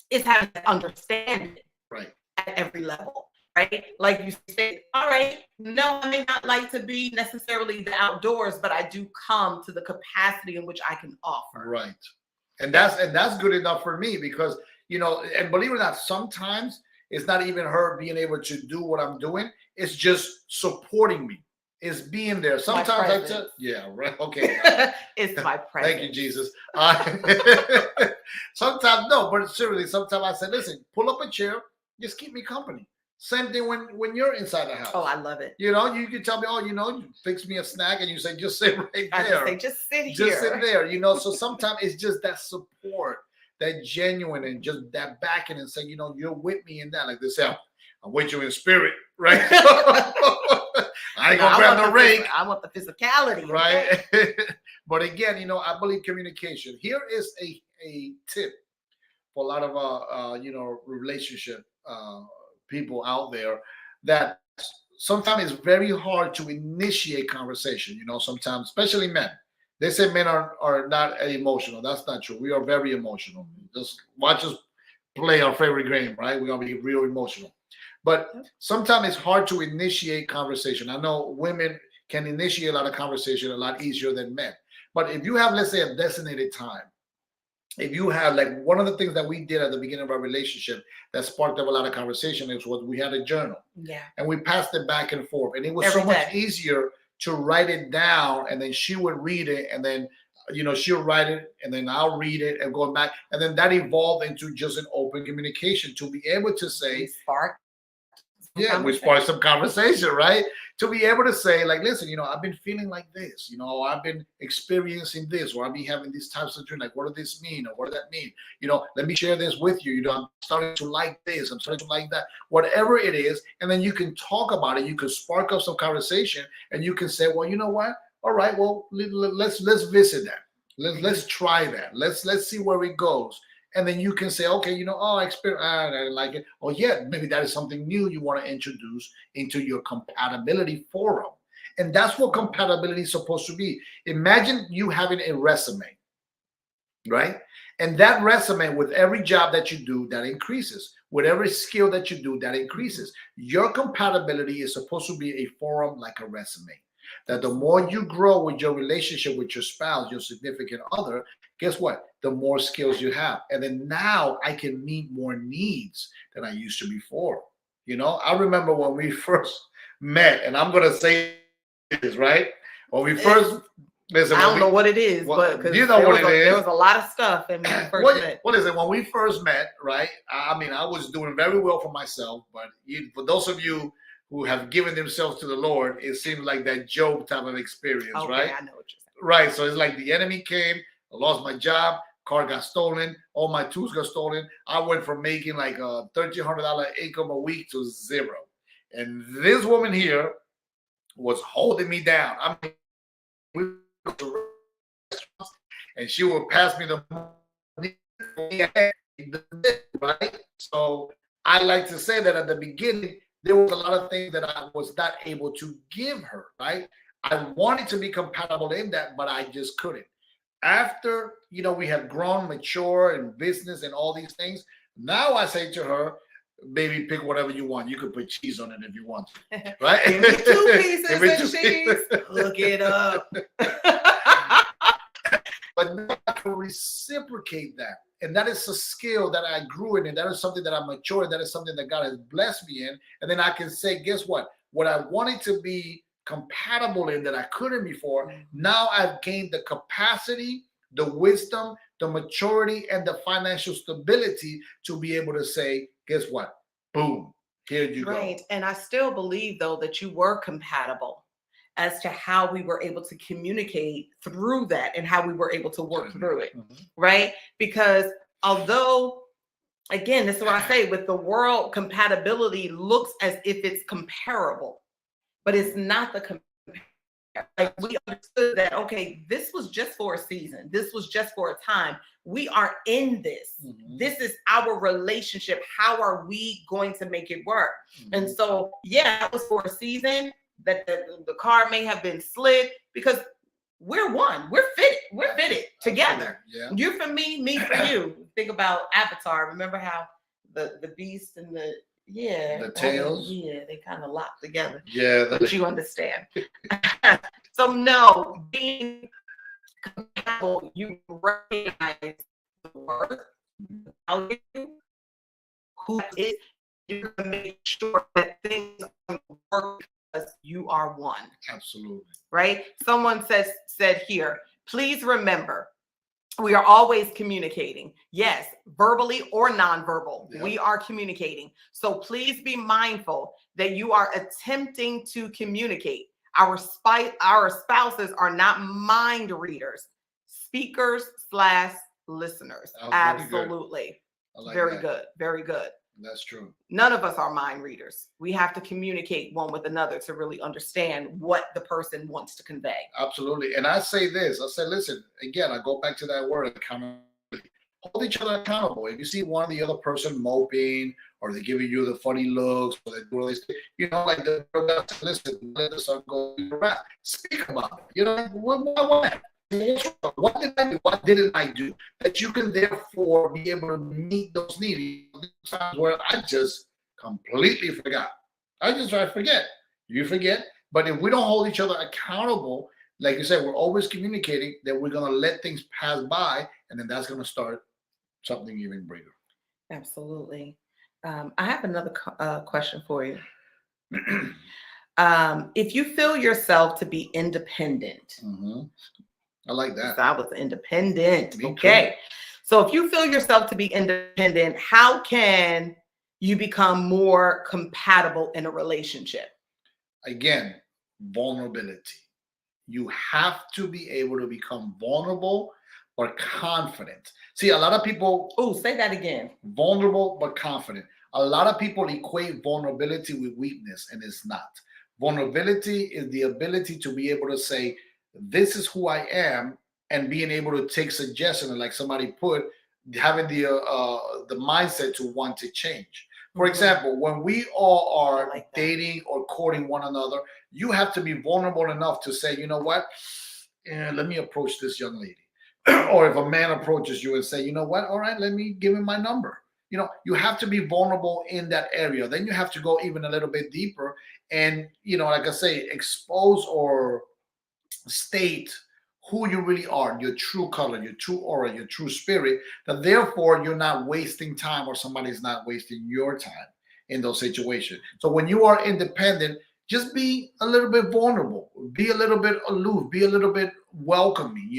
S1: it's having to understand it
S2: right
S1: at every level. Right? Like you say, all right, no, I may not like to be necessarily the outdoors, but I do come to the capacity in which I can offer.
S2: Right. And that's good enough for me because, and believe it or not, sometimes it's not even her being able to do what I'm doing. It's just supporting me. It's being there. Sometimes I tell, yeah, right. Okay.
S1: It's my presence.
S2: Thank you, Jesus. Sometimes, no, but seriously, sometimes I say, listen, pull up a chair, just keep me company. Same thing when you're inside the house.
S1: Oh, I love it.
S2: You can tell me, you fix me a snack, and you say, just sit right there.
S1: I just say, just sit here.
S2: Just sit there. So sometimes it's just that support, that genuine, and just that backing and saying, you're with me in that. Like they say, I'm with you in spirit, right? I ain't gonna grab the rake.
S1: I want the physicality,
S2: right? But again, I believe communication. Here is a tip for a lot of relationship people out there that sometimes it's very hard to initiate conversation. Sometimes, especially men, they say men are not emotional. That's not true. We are very emotional. Just watch us play our favorite game, right? We're gonna be real emotional. But sometimes it's hard to initiate conversation. I know women can initiate a lot of conversation a lot easier than men. But if you have, let's say, a designated time, if you have, like, one of the things that we did at the beginning of our relationship that sparked up a lot of conversation is what we had a journal.
S1: Yeah.
S2: And we passed it back and forth. And it was
S1: Every
S2: so much
S1: day.
S2: easier to write it down, and then she would read it, and then she'll write it, and then I'll read it and go back. And then that evolved into just an open communication to be able to say, we sparked some conversation, right? To be able to say, like, listen, I've been feeling like this, I've been experiencing this, or I've been having these types of dreams. Like, what does this mean? Or what does that mean? Let me share this with you. I'm starting to like this. I'm starting to like that. Whatever it is. And then you can talk about it. You can spark up some conversation, and you can say, well, you know what? All right, well, let's visit that. Let's try that. Let's see where it goes. And then you can say, okay, I didn't like it. Oh, yeah, maybe that is something new you want to introduce into your compatibility forum. And that's what compatibility is supposed to be. Imagine you having a resume, right? And that resume, with every job that you do, that increases. With every skill that you do, that increases. Your compatibility is supposed to be a forum like a resume. That the more you grow with your relationship with your spouse, your significant other, guess what? The more skills you have. And then now I can meet more needs than I used to before. I remember when we first met, and I'm going to say this, right? When we first, listen,
S1: I don't know what it is, but
S2: you know what it is.
S1: There was a lot of stuff in when we first met.
S2: What is it? When we first met, right? I mean, I was doing very well for myself, but for those of you who have given themselves to the Lord, it seems like that Job type of experience,
S1: okay,
S2: right?
S1: I know what you're saying.
S2: Right. So it's like the enemy came, I lost my job, car got stolen, all my tools got stolen. I went from making like a $1,300 income a week to zero. And this woman here was holding me down. I mean, we go to restaurants, and she would pass me the money, right? So I like to say that at the beginning, there was a lot of things that I was not able to give her, right? I wanted to be compatible in that, but I just couldn't. After, we had grown, mature, in business and all these things, now I say to her, baby, pick whatever you want. You could put cheese on it if you want to, right?
S1: Give me 2 pieces of cheese. Hook it up.
S2: But now I can reciprocate that. And that is a skill that I grew in, and that is something that I matured, that is something that God has blessed me in. And then I can say, guess what? What I wanted to be compatible in that I couldn't before, now I've gained the capacity, the wisdom, the maturity, and the financial stability to be able to say, guess what? Boom, here you go.
S1: Right. And I still believe, though, that you were compatible as to how we were able to communicate through that and how we were able to work through it. Right. Because although, again, this is what I say, with the world, compatibility looks as if it's comparable, but it's not the like, we understood that, okay, this was just for a season. This was just for a time. We are in this. This is our relationship. How are we going to make it work? And so, yeah, it was for a season that the car may have been slid, because we're one. We're fitted together.
S2: Yeah.
S1: You for me for you. Think about Avatar. Remember how the beast and the
S2: tails,
S1: they kind of lock together.
S2: Yeah,
S1: but you understand. So no, being compatible, you recognize the worth, the value, who is. You're gonna make sure that things work because you are one.
S2: Absolutely.
S1: Right? Someone said here, please remember, we are always communicating. Yes, verbally or nonverbal, we are communicating. So please be mindful that you are attempting to communicate. Our spouses are not mind readers, speakers / listeners. Absolutely. Very good. Very good.
S2: That's true.
S1: None of us are mind readers. We have to communicate one with another to really understand what the person wants to convey.
S2: Absolutely. And I say this, I said, listen, again, I go back to that word, accountability. Hold each other accountable. If you see one or the other person moping, or they're giving you the funny looks, or they do all these things, like the listen, let the sun go around. Speak about it. What did I do? What didn't I do? That you can therefore be able to meet those needs. Times where I just completely forgot. I forget. You forget. But if we don't hold each other accountable, like you said, we're always communicating, that we're going to let things pass by, and then that's going to start something even bigger.
S1: Absolutely. I have another question for you. If you feel yourself to be independent,
S2: I like that.
S1: I was independent. Okay. So if you feel yourself to be independent, how can you become more compatible in a relationship?
S2: Again, vulnerability. You have to be able to become vulnerable but confident. See, a lot of people.
S1: Oh, say that again.
S2: Vulnerable but confident. A lot of people equate vulnerability with weakness, and it's not. Vulnerability is the ability to be able to say, this is who I am, and being able to take suggestion, and like somebody put, having the mindset to want to change. For example, when we all are dating or courting one another, you have to be vulnerable enough to say, you know what, let me approach this young lady. Or if a man approaches you and say, you know what, all right, let me give him my number. You have to be vulnerable in that area. Then you have to go even a little bit deeper and, like I say, expose or state who you really are, your true color, your true aura, your true spirit, that therefore you're not wasting time, or somebody's not wasting your time in those situations. So when you are independent, just be a little bit vulnerable, be a little bit aloof, be a little bit welcoming,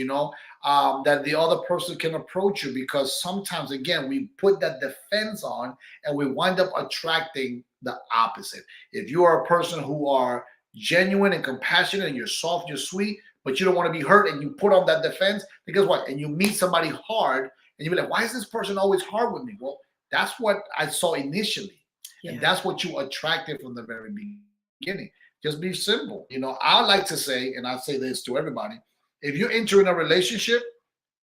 S2: that the other person can approach you, because sometimes, again, we put that defense on and we wind up attracting the opposite. If you are a person who are genuine and compassionate and you're soft, you're sweet, but you don't want to be hurt, and you put on that defense, because what? And you meet somebody hard and you're like, why is this person always hard with me? Well, that's what I saw initially. And that's what you attracted from the very beginning. Just be simple. I like to say, and I say this to everybody, if you're entering a relationship,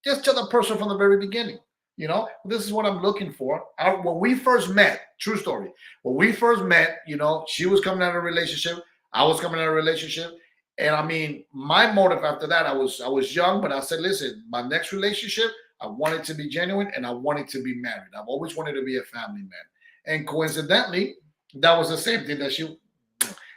S2: just tell the person from the very beginning, this is what I'm looking for. When we first met, true story, when we first met, she was coming out of a relationship, I was coming out of a relationship. And I mean, my motive after that, I was young, but I said, listen, my next relationship, I want it to be genuine, and I want it to be married. I've always wanted to be a family man. And coincidentally, that was the same thing that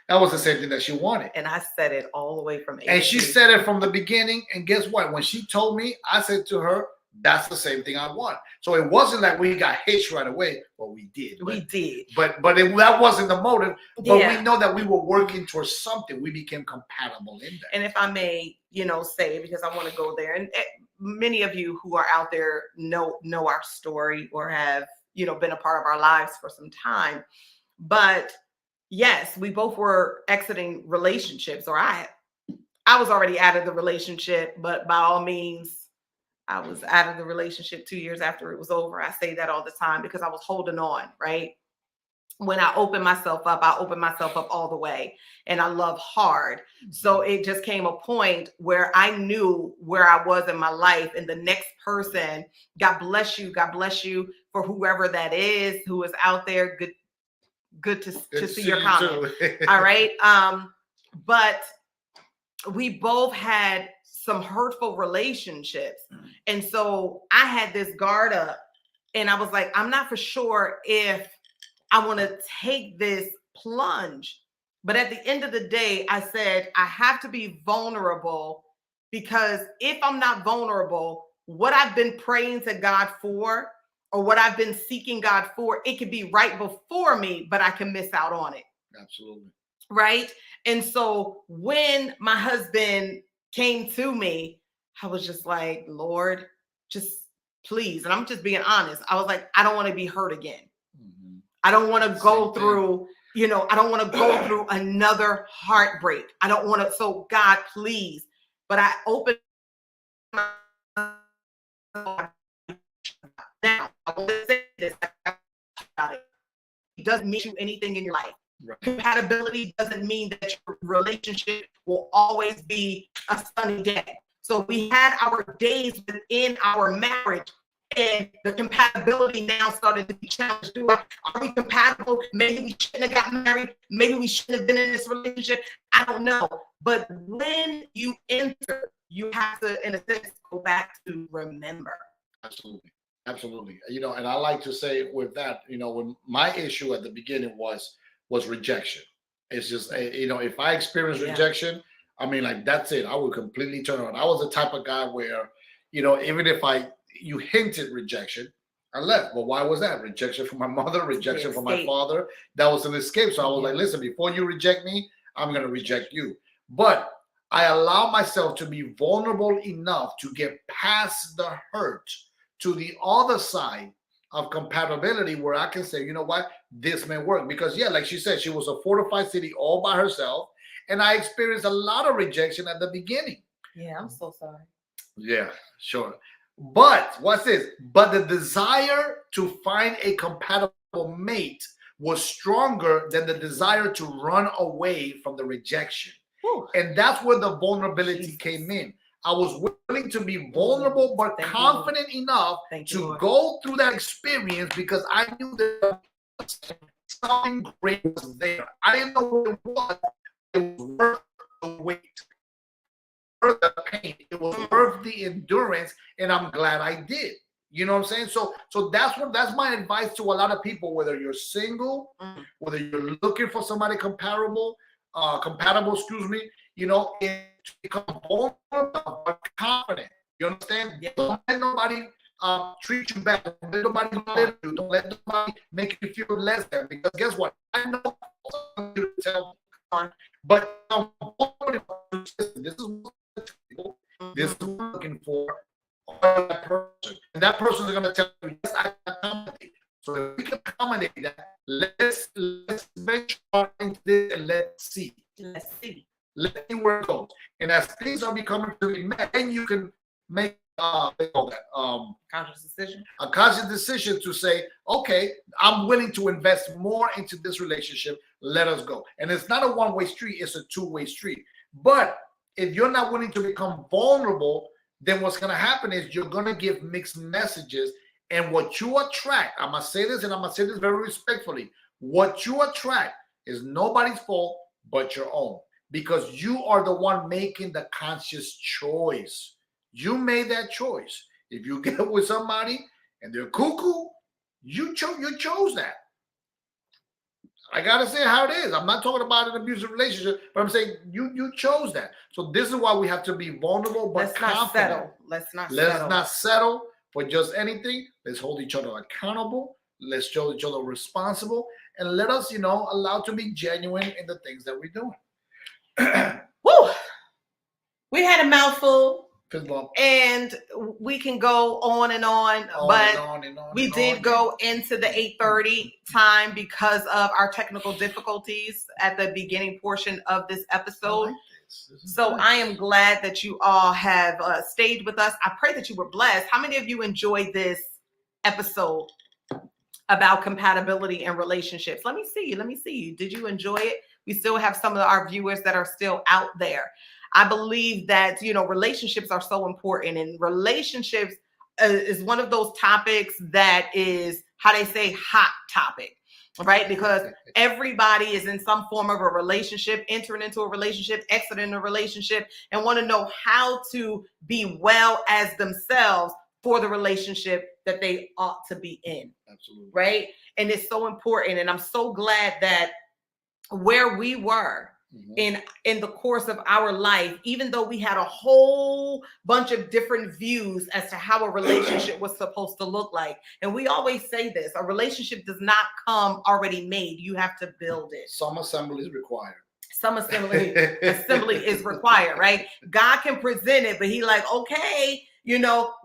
S2: That was the same thing that she wanted.
S1: And I said it all the way from A
S2: And
S1: to
S2: she
S1: Z.
S2: said it from the beginning. And guess what? When she told me, I said to her, that's the same thing I want. So it wasn't like we got hitched right away. Well, we did.
S1: We did.
S2: But that wasn't the motive. But
S1: Yeah.
S2: we know that we were working towards something. We became compatible in that.
S1: And if I may, say, because I want to go there, and many of you who are out there know our story or have, been a part of our lives for some time. But yes, we both were exiting relationships, or I was already out of the relationship, but by all means, I was out of the relationship 2 years after it was over. I say that all the time because I was holding on, right? When I opened myself up, I opened myself up all the way, and I love hard. So it just came a point where I knew where I was in my life, and the next person, God bless you for whoever that is who is out there. Good to see your comment. All right. But we both had some hurtful relationships. And so I had this guard up, and I was like, I'm not for sure if I want to take this plunge. But at the end of the day, I said, I have to be vulnerable, because if I'm not vulnerable, what I've been praying to God for, or what I've been seeking God for, it could be right before me, but I can miss out on it.
S2: Absolutely.
S1: Right. And so when my husband came to me, I was just like, Lord, just please. And I'm just being honest. I was like, I don't want to be hurt again. Mm-hmm. I don't want to go through, I don't want to go through another heartbreak. I don't want to. So God, please. But I opened my now. I want to say this. It doesn't mean you anything in your life. Right. Compatibility doesn't mean that your relationship will always be a sunny day. So we had our days within our marriage, and the compatibility now started to be challenged. Are we compatible? Maybe we shouldn't have gotten married. Maybe we shouldn't have been in this relationship. I don't know. But when you enter, you have to, in a sense, go back to remember.
S2: Absolutely. Absolutely. And I like to say with that, when my issue at the beginning was rejection. It's just, if I experience rejection, I mean, like, that's it. I would completely turn around. I was the type of guy where, even if you hinted rejection, I left. But why was that? Rejection from my mother, rejection from my father. That was an escape. So I was like, listen, before you reject me, I'm going to reject you. But I allow myself to be vulnerable enough to get past the hurt to the other side of compatibility, where I can say, you know what, this may work. Because like she said, she was a fortified city all by herself, and I experienced a lot of rejection at the beginning.
S1: Yeah, I'm so sorry.
S2: Yeah, sure. But what's this? But the desire to find a compatible mate was stronger than the desire to run away from the rejection. Whew. And that's where the vulnerability came in. I was willing to be vulnerable, but confident enough to go through that experience, because I knew that something great was there. I didn't know what it was. It was worth the wait, worth the pain. It was worth the endurance, and I'm glad I did. You know what I'm saying? So that's my advice to a lot of people, whether you're single, whether you're looking for somebody compatible, to become vulnerable but confident. You understand? Yeah. Don't let nobody treat you bad. Don't let nobody belittle you. Don't let nobody make you feel less than. Because guess what? I know you to tell me, but this is what I'm looking for that person. And that person is going to tell you, yes, I can accommodate. So if we can accommodate that, let's venture into this and let's see. Let's see where it goes. And as things are becoming to be met, then you can make
S1: conscious decision.
S2: A conscious decision to say, okay, I'm willing to invest more into this relationship. Let us go. And it's not a one-way street, it's a two-way street. But if you're not willing to become vulnerable, then what's going to happen is you're going to give mixed messages. And what you attract, I'm going to say this, and I'm going to say this very respectfully, what you attract is nobody's fault but your own. Because you are the one making the conscious choice. You made that choice. If you get with somebody and they're cuckoo, you chose that. I gotta say how it is. I'm not talking about an abusive relationship, but I'm saying you chose that. So this is why we have to be vulnerable but
S1: Let's
S2: confident.
S1: not settle.
S2: Let's not settle for just anything. Let's hold each other accountable. Let's show each other responsible, and let us, allow to be genuine in the things that we're doing.
S1: Woo! We had a mouthful.
S2: Football.
S1: And we can go on and on, but we did go into the 8:30 time because of our technical difficulties at the beginning portion of this episode. So I am glad that you all have stayed with us. I pray that you were blessed. How many of you enjoyed this episode about compatibility and relationships? Let me see you. Did you enjoy it? We still have some of our viewers that are still out there. I believe that, relationships are so important, and relationships is one of those topics that is, how they say, hot topic, right? Because everybody is in some form of a relationship, entering into a relationship, exiting a relationship, and want to know how to be well as themselves for the relationship that they ought to be in.
S2: Absolutely.
S1: Right? And it's so important. And I'm so glad that where we were in the course of our life, even though we had a whole bunch of different views as to how a relationship was supposed to look like. And we always say this, a relationship does not come already made. You have to build it.
S2: Some assembly is required.
S1: Some assembly is required, right? God can present it, but he like, okay,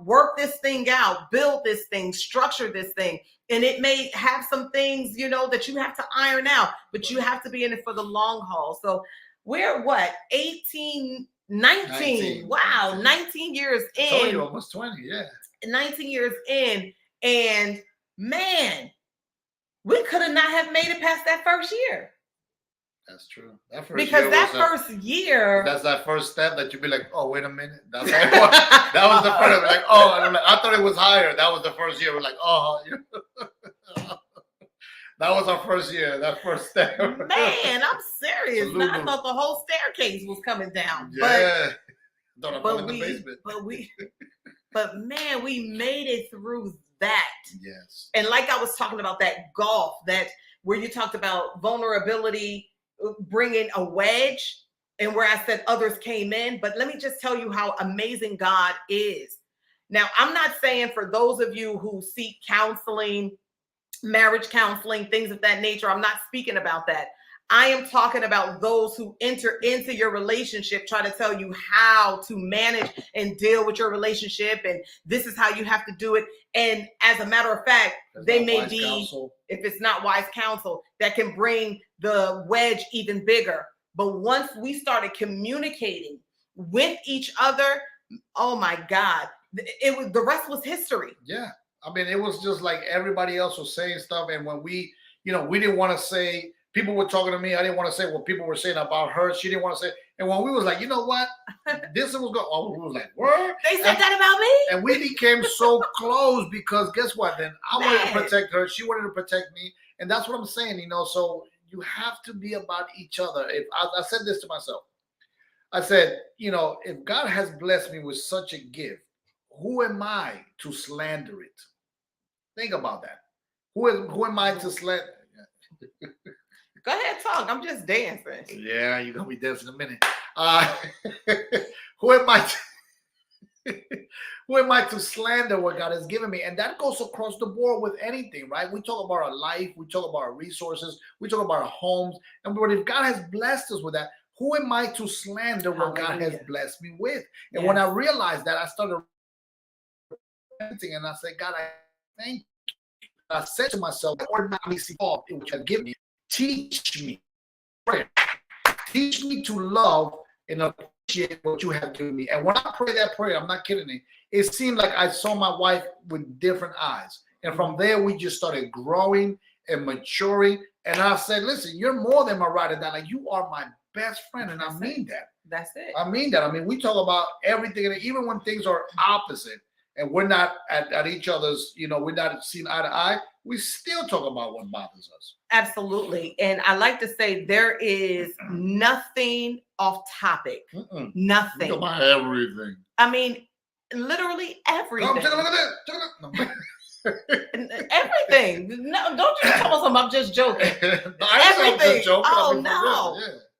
S1: work this thing out, build this thing, structure this thing. And it may have some things, that you have to iron out, but you have to be in it for the long haul. So we're 19. Wow, 19 years in.
S2: I told you, almost 20, yeah.
S1: 19 years in. And man, we could have not have made it past that first year.
S2: That's true. That
S1: first year.
S2: That's that first step that you'd be like, oh, wait a minute. That was the first. Like, oh, I thought it was higher. That was the first year. We're like, oh, that was our first year. That first step.
S1: Man, I'm serious. I thought the whole staircase was coming down.
S2: Yeah. Thought I fell in the basement.
S1: But man, we made it through that.
S2: Yes.
S1: And like I was talking about that golf, where you talked about vulnerability, bringing a wedge, and where I said others came in. But let me just tell you how amazing God is. Now, I'm not saying for those of you who seek counseling, marriage counseling, things of that nature, I'm not speaking about that. I am talking about those who enter into your relationship, try to tell you how to manage and deal with your relationship, and this is how you have to do it. And as a matter of fact, they may be, counsel. If it's not wise counsel, that can bring the wedge even bigger. But once we started communicating with each other, oh my God, the rest was history.
S2: Yeah. I mean, it was just like everybody else was saying stuff. And when we didn't want to say, people were talking to me, I didn't want to say what people were saying about her. She didn't want to say. And when we was like, you know what? This was going on. We was like, what?
S1: They said that about me?
S2: And we became so close because guess what? Then I wanted to protect her. She wanted to protect me. And that's what I'm saying, so you have to be about each other. If I said this to myself, I said, if God has blessed me with such a gift, who am I to slander it? Think about that. Who am I to slander?
S1: Go ahead, talk. I'm just dancing.
S2: Yeah, you're gonna be dancing in a minute. Who am I? Who am I to slander what God has given me? And that goes across the board with anything, right? We talk about our life, we talk about our resources, we talk about our homes, and if God has blessed us with that, who am I to slander what God has blessed me with? And when I realized that, I started repenting, and I said, God, I thank you. I said to myself, which you have given me, teach me prayer. Teach me to love and appreciate what you have given me. And when I pray that prayer, I'm not kidding you, it seemed like I saw my wife with different eyes. And from there, we just started growing and maturing. And I said, listen, you're more than my ride or die. Like, you are my best friend. And I mean that.
S1: That's it.
S2: I mean that. I mean, we talk about everything. And even when things are opposite and we're not at each other's, we're not seeing eye to eye, we still talk about what bothers us.
S1: Absolutely. And I like to say there is nothing off topic. Nothing.
S2: We talk about everything.
S1: I mean, literally everything.
S2: Take a look at that.
S1: Everything. No, don't you tell us I'm just joking.
S2: Everything.
S1: Oh no.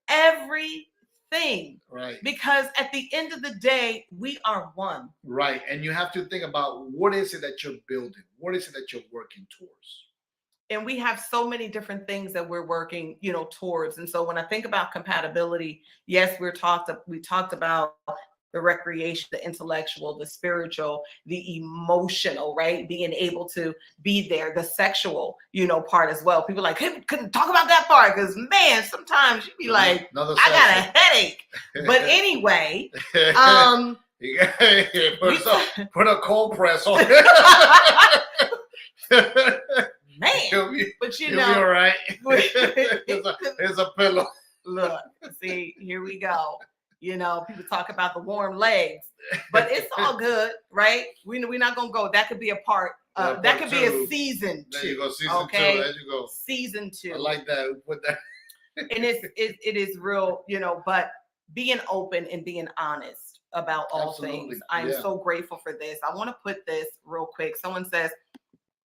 S1: Everything.
S2: Right.
S1: Because at the end of the day, we are one.
S2: Right. And you have to think about what is it that you're building? What is it that you're working towards?
S1: And we have so many different things that we're working, towards. And so when I think about compatibility, yes, we talked about the recreation, the intellectual, the spiritual, the emotional, right? Being able to be there, the sexual, part as well. People are like, hey, couldn't talk about that part because, man, sometimes you'd be like, I got a headache. But anyway,
S2: put a cold press on it.
S1: Man, but
S2: you'll be all right. Here's a pillow.
S1: Look, see, here we go. People talk about the warm legs, but it's all good, right? We're not gonna go. That could be a part. That could be a season 2.
S2: There you go, season 2.
S1: There
S2: you go.
S1: Season 2.
S2: I like that. Put that.
S1: And it is real, but being open and being honest about all things. I'm so grateful for this. I want to put this real quick. Someone says,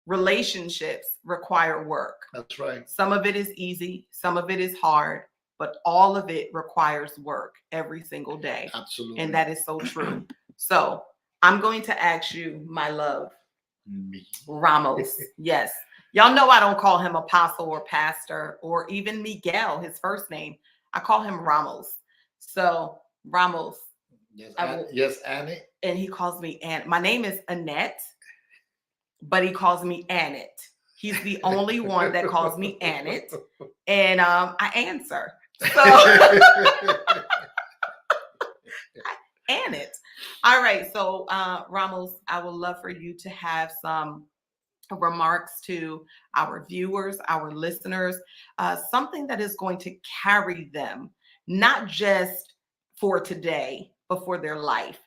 S1: relationships require work.
S2: That's right.
S1: Some of it is easy, some of it is hard, but all of it requires work every single day.
S2: Absolutely.
S1: And that is so true. So I'm going to ask you, my love, Ramos. Yes. Y'all know I don't call him apostle or pastor or even Miguel, his first name. I call him Ramos. So Ramos.
S2: Yes, Annie.
S1: And he calls me Ann. My name is Annette, but he calls me Annette. He's the only one that calls me Annette. And I answer. So Annette. All right. So Ramos, I would love for you to have some remarks to our viewers, our listeners, something that is going to carry them, not just for today, but for their life.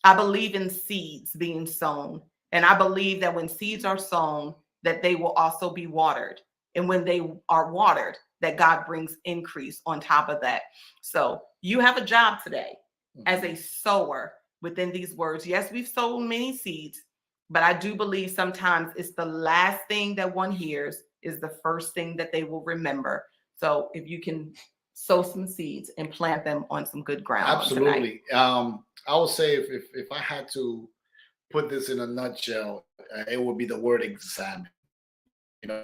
S1: I believe in seeds being sown. And I believe that when seeds are sown, that they will also be watered. And when they are watered, that God brings increase on top of that. So you have a job today as a sower within these words. Yes, we've sown many seeds, but I do believe sometimes it's the last thing that one hears is the first thing that they will remember. So if you can sow some seeds and plant them on some good ground.
S2: Absolutely. I would say if I had to put this in a nutshell, it would be the word examine.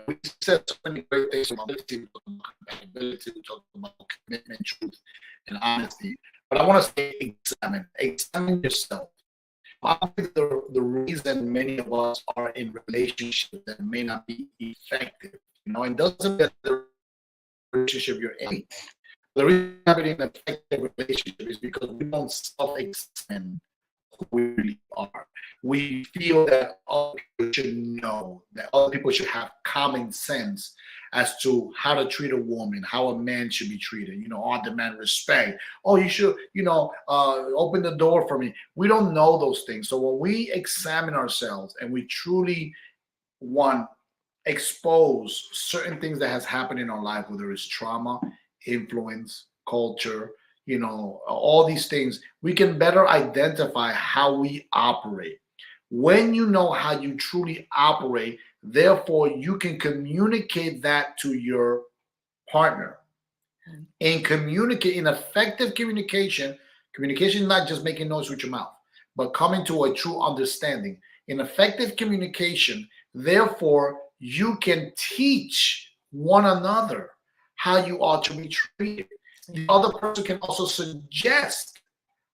S2: We said so many great things about this team, compatibility, we talked about commitment, truth, and honesty. But I want to say examine yourself. I think the reason many of us are in relationships that may not be effective, it doesn't get the relationship you're in. The reason I'm in an effective relationship is because we don't self-examine who we really are. We feel that other people should know, that other people should have common sense as to how to treat a woman, how a man should be treated. I demand respect. Oh, you should, open the door for me. We don't know those things. So when we examine ourselves and we truly expose certain things that has happened in our life, whether it's trauma, influence, culture, all these things, we can better identify how we operate. When you know how you truly operate, therefore you can communicate that to your partner. And communicate in effective communication is not just making noise with your mouth, but coming to a true understanding. In effective communication, therefore, you can teach one another how you ought to be treated. The other person can also suggest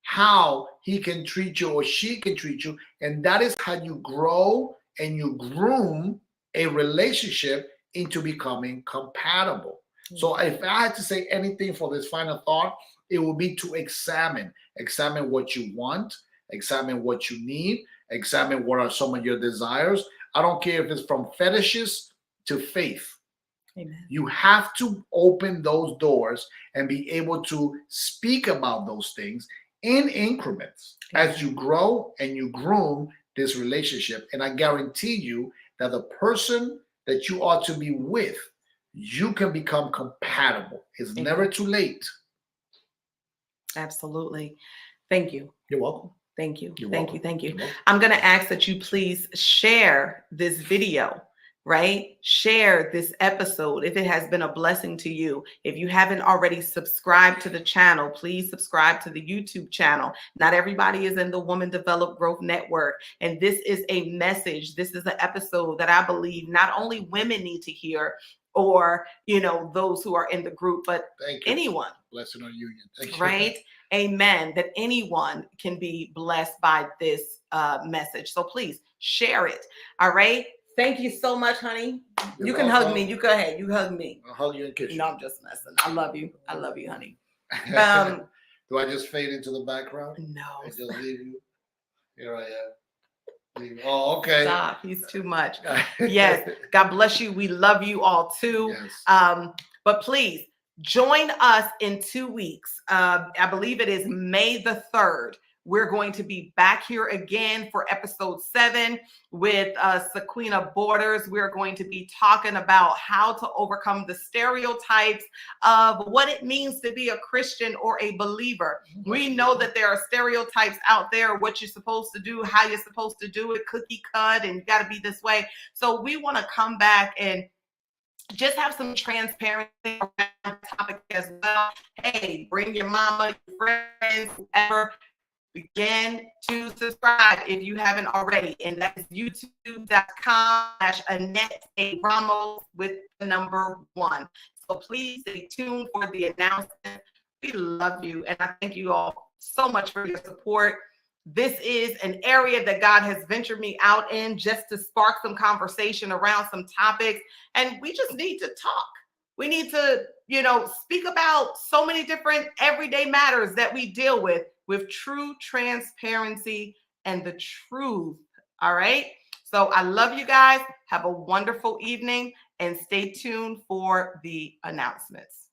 S2: how he can treat you or she can treat you. And that is how you grow and you groom a relationship into becoming compatible. So if I had to say anything for this final thought, it would be to examine what you want, examine what you need, examine what are some of your desires. I don't care if it's from fetishes to faith. Amen. You have to open those doors and be able to speak about those things in increments as you grow and you groom this relationship. And I guarantee you that the person that you ought to be with, you can become compatible. It's never too late.
S1: Absolutely. Thank you.
S2: You're welcome.
S1: Thank you.
S2: You're
S1: Thank
S2: welcome.
S1: you. Thank you.
S2: You're welcome.
S1: I'm going to ask that you please share this video, right? Share this episode if it has been a blessing to you. If you haven't already subscribed to the channel, please subscribe to the YouTube channel. Not everybody is in the Woman Develop Growth Network. And this is a message. This is an episode that I believe not only women need to hear, or, you know, those who are in the group, but anyone.
S2: Blessing on union. Thank you.
S1: Right? Amen. That anyone can be blessed by this message. So please share it. All right. Thank you so much, honey.
S2: You're
S1: you can
S2: welcome.
S1: hug me. You go ahead. You hug me.
S2: I'll hug you and kiss you.
S1: No, I'm just messing. I love you. I love you, honey.
S2: Do I just fade into the background?
S1: No.
S2: I just leave you. Here I am. Leave. Oh, okay.
S1: Stop. He's too much. Yes. God bless you. We love you all too.
S2: Yes.
S1: But please join us in 2 weeks. I believe it is May the 3rd. We're going to be back here again for episode 7 with Sequina Borders. We're going to be talking about how to overcome the stereotypes of what it means to be a Christian or a believer. We know that there are stereotypes out there, what you're supposed to do, how you're supposed to do it, cookie cut, and you got to be this way. So we want to come back and just have some transparency around the topic as well. Hey, bring your mama, your friends, whoever. Begin to subscribe if you haven't already. And that is youtube.com/Annette A. Ramos with the number 1. So please stay tuned for the announcement. We love you. And I thank you all so much for your support. This is an area that God has ventured me out in just to spark some conversation around some topics. And we just need to talk. We need to, you know, speak about so many different everyday matters that we deal with true transparency and the truth. All right. So I love you guys. Have a wonderful evening and stay tuned for the announcements.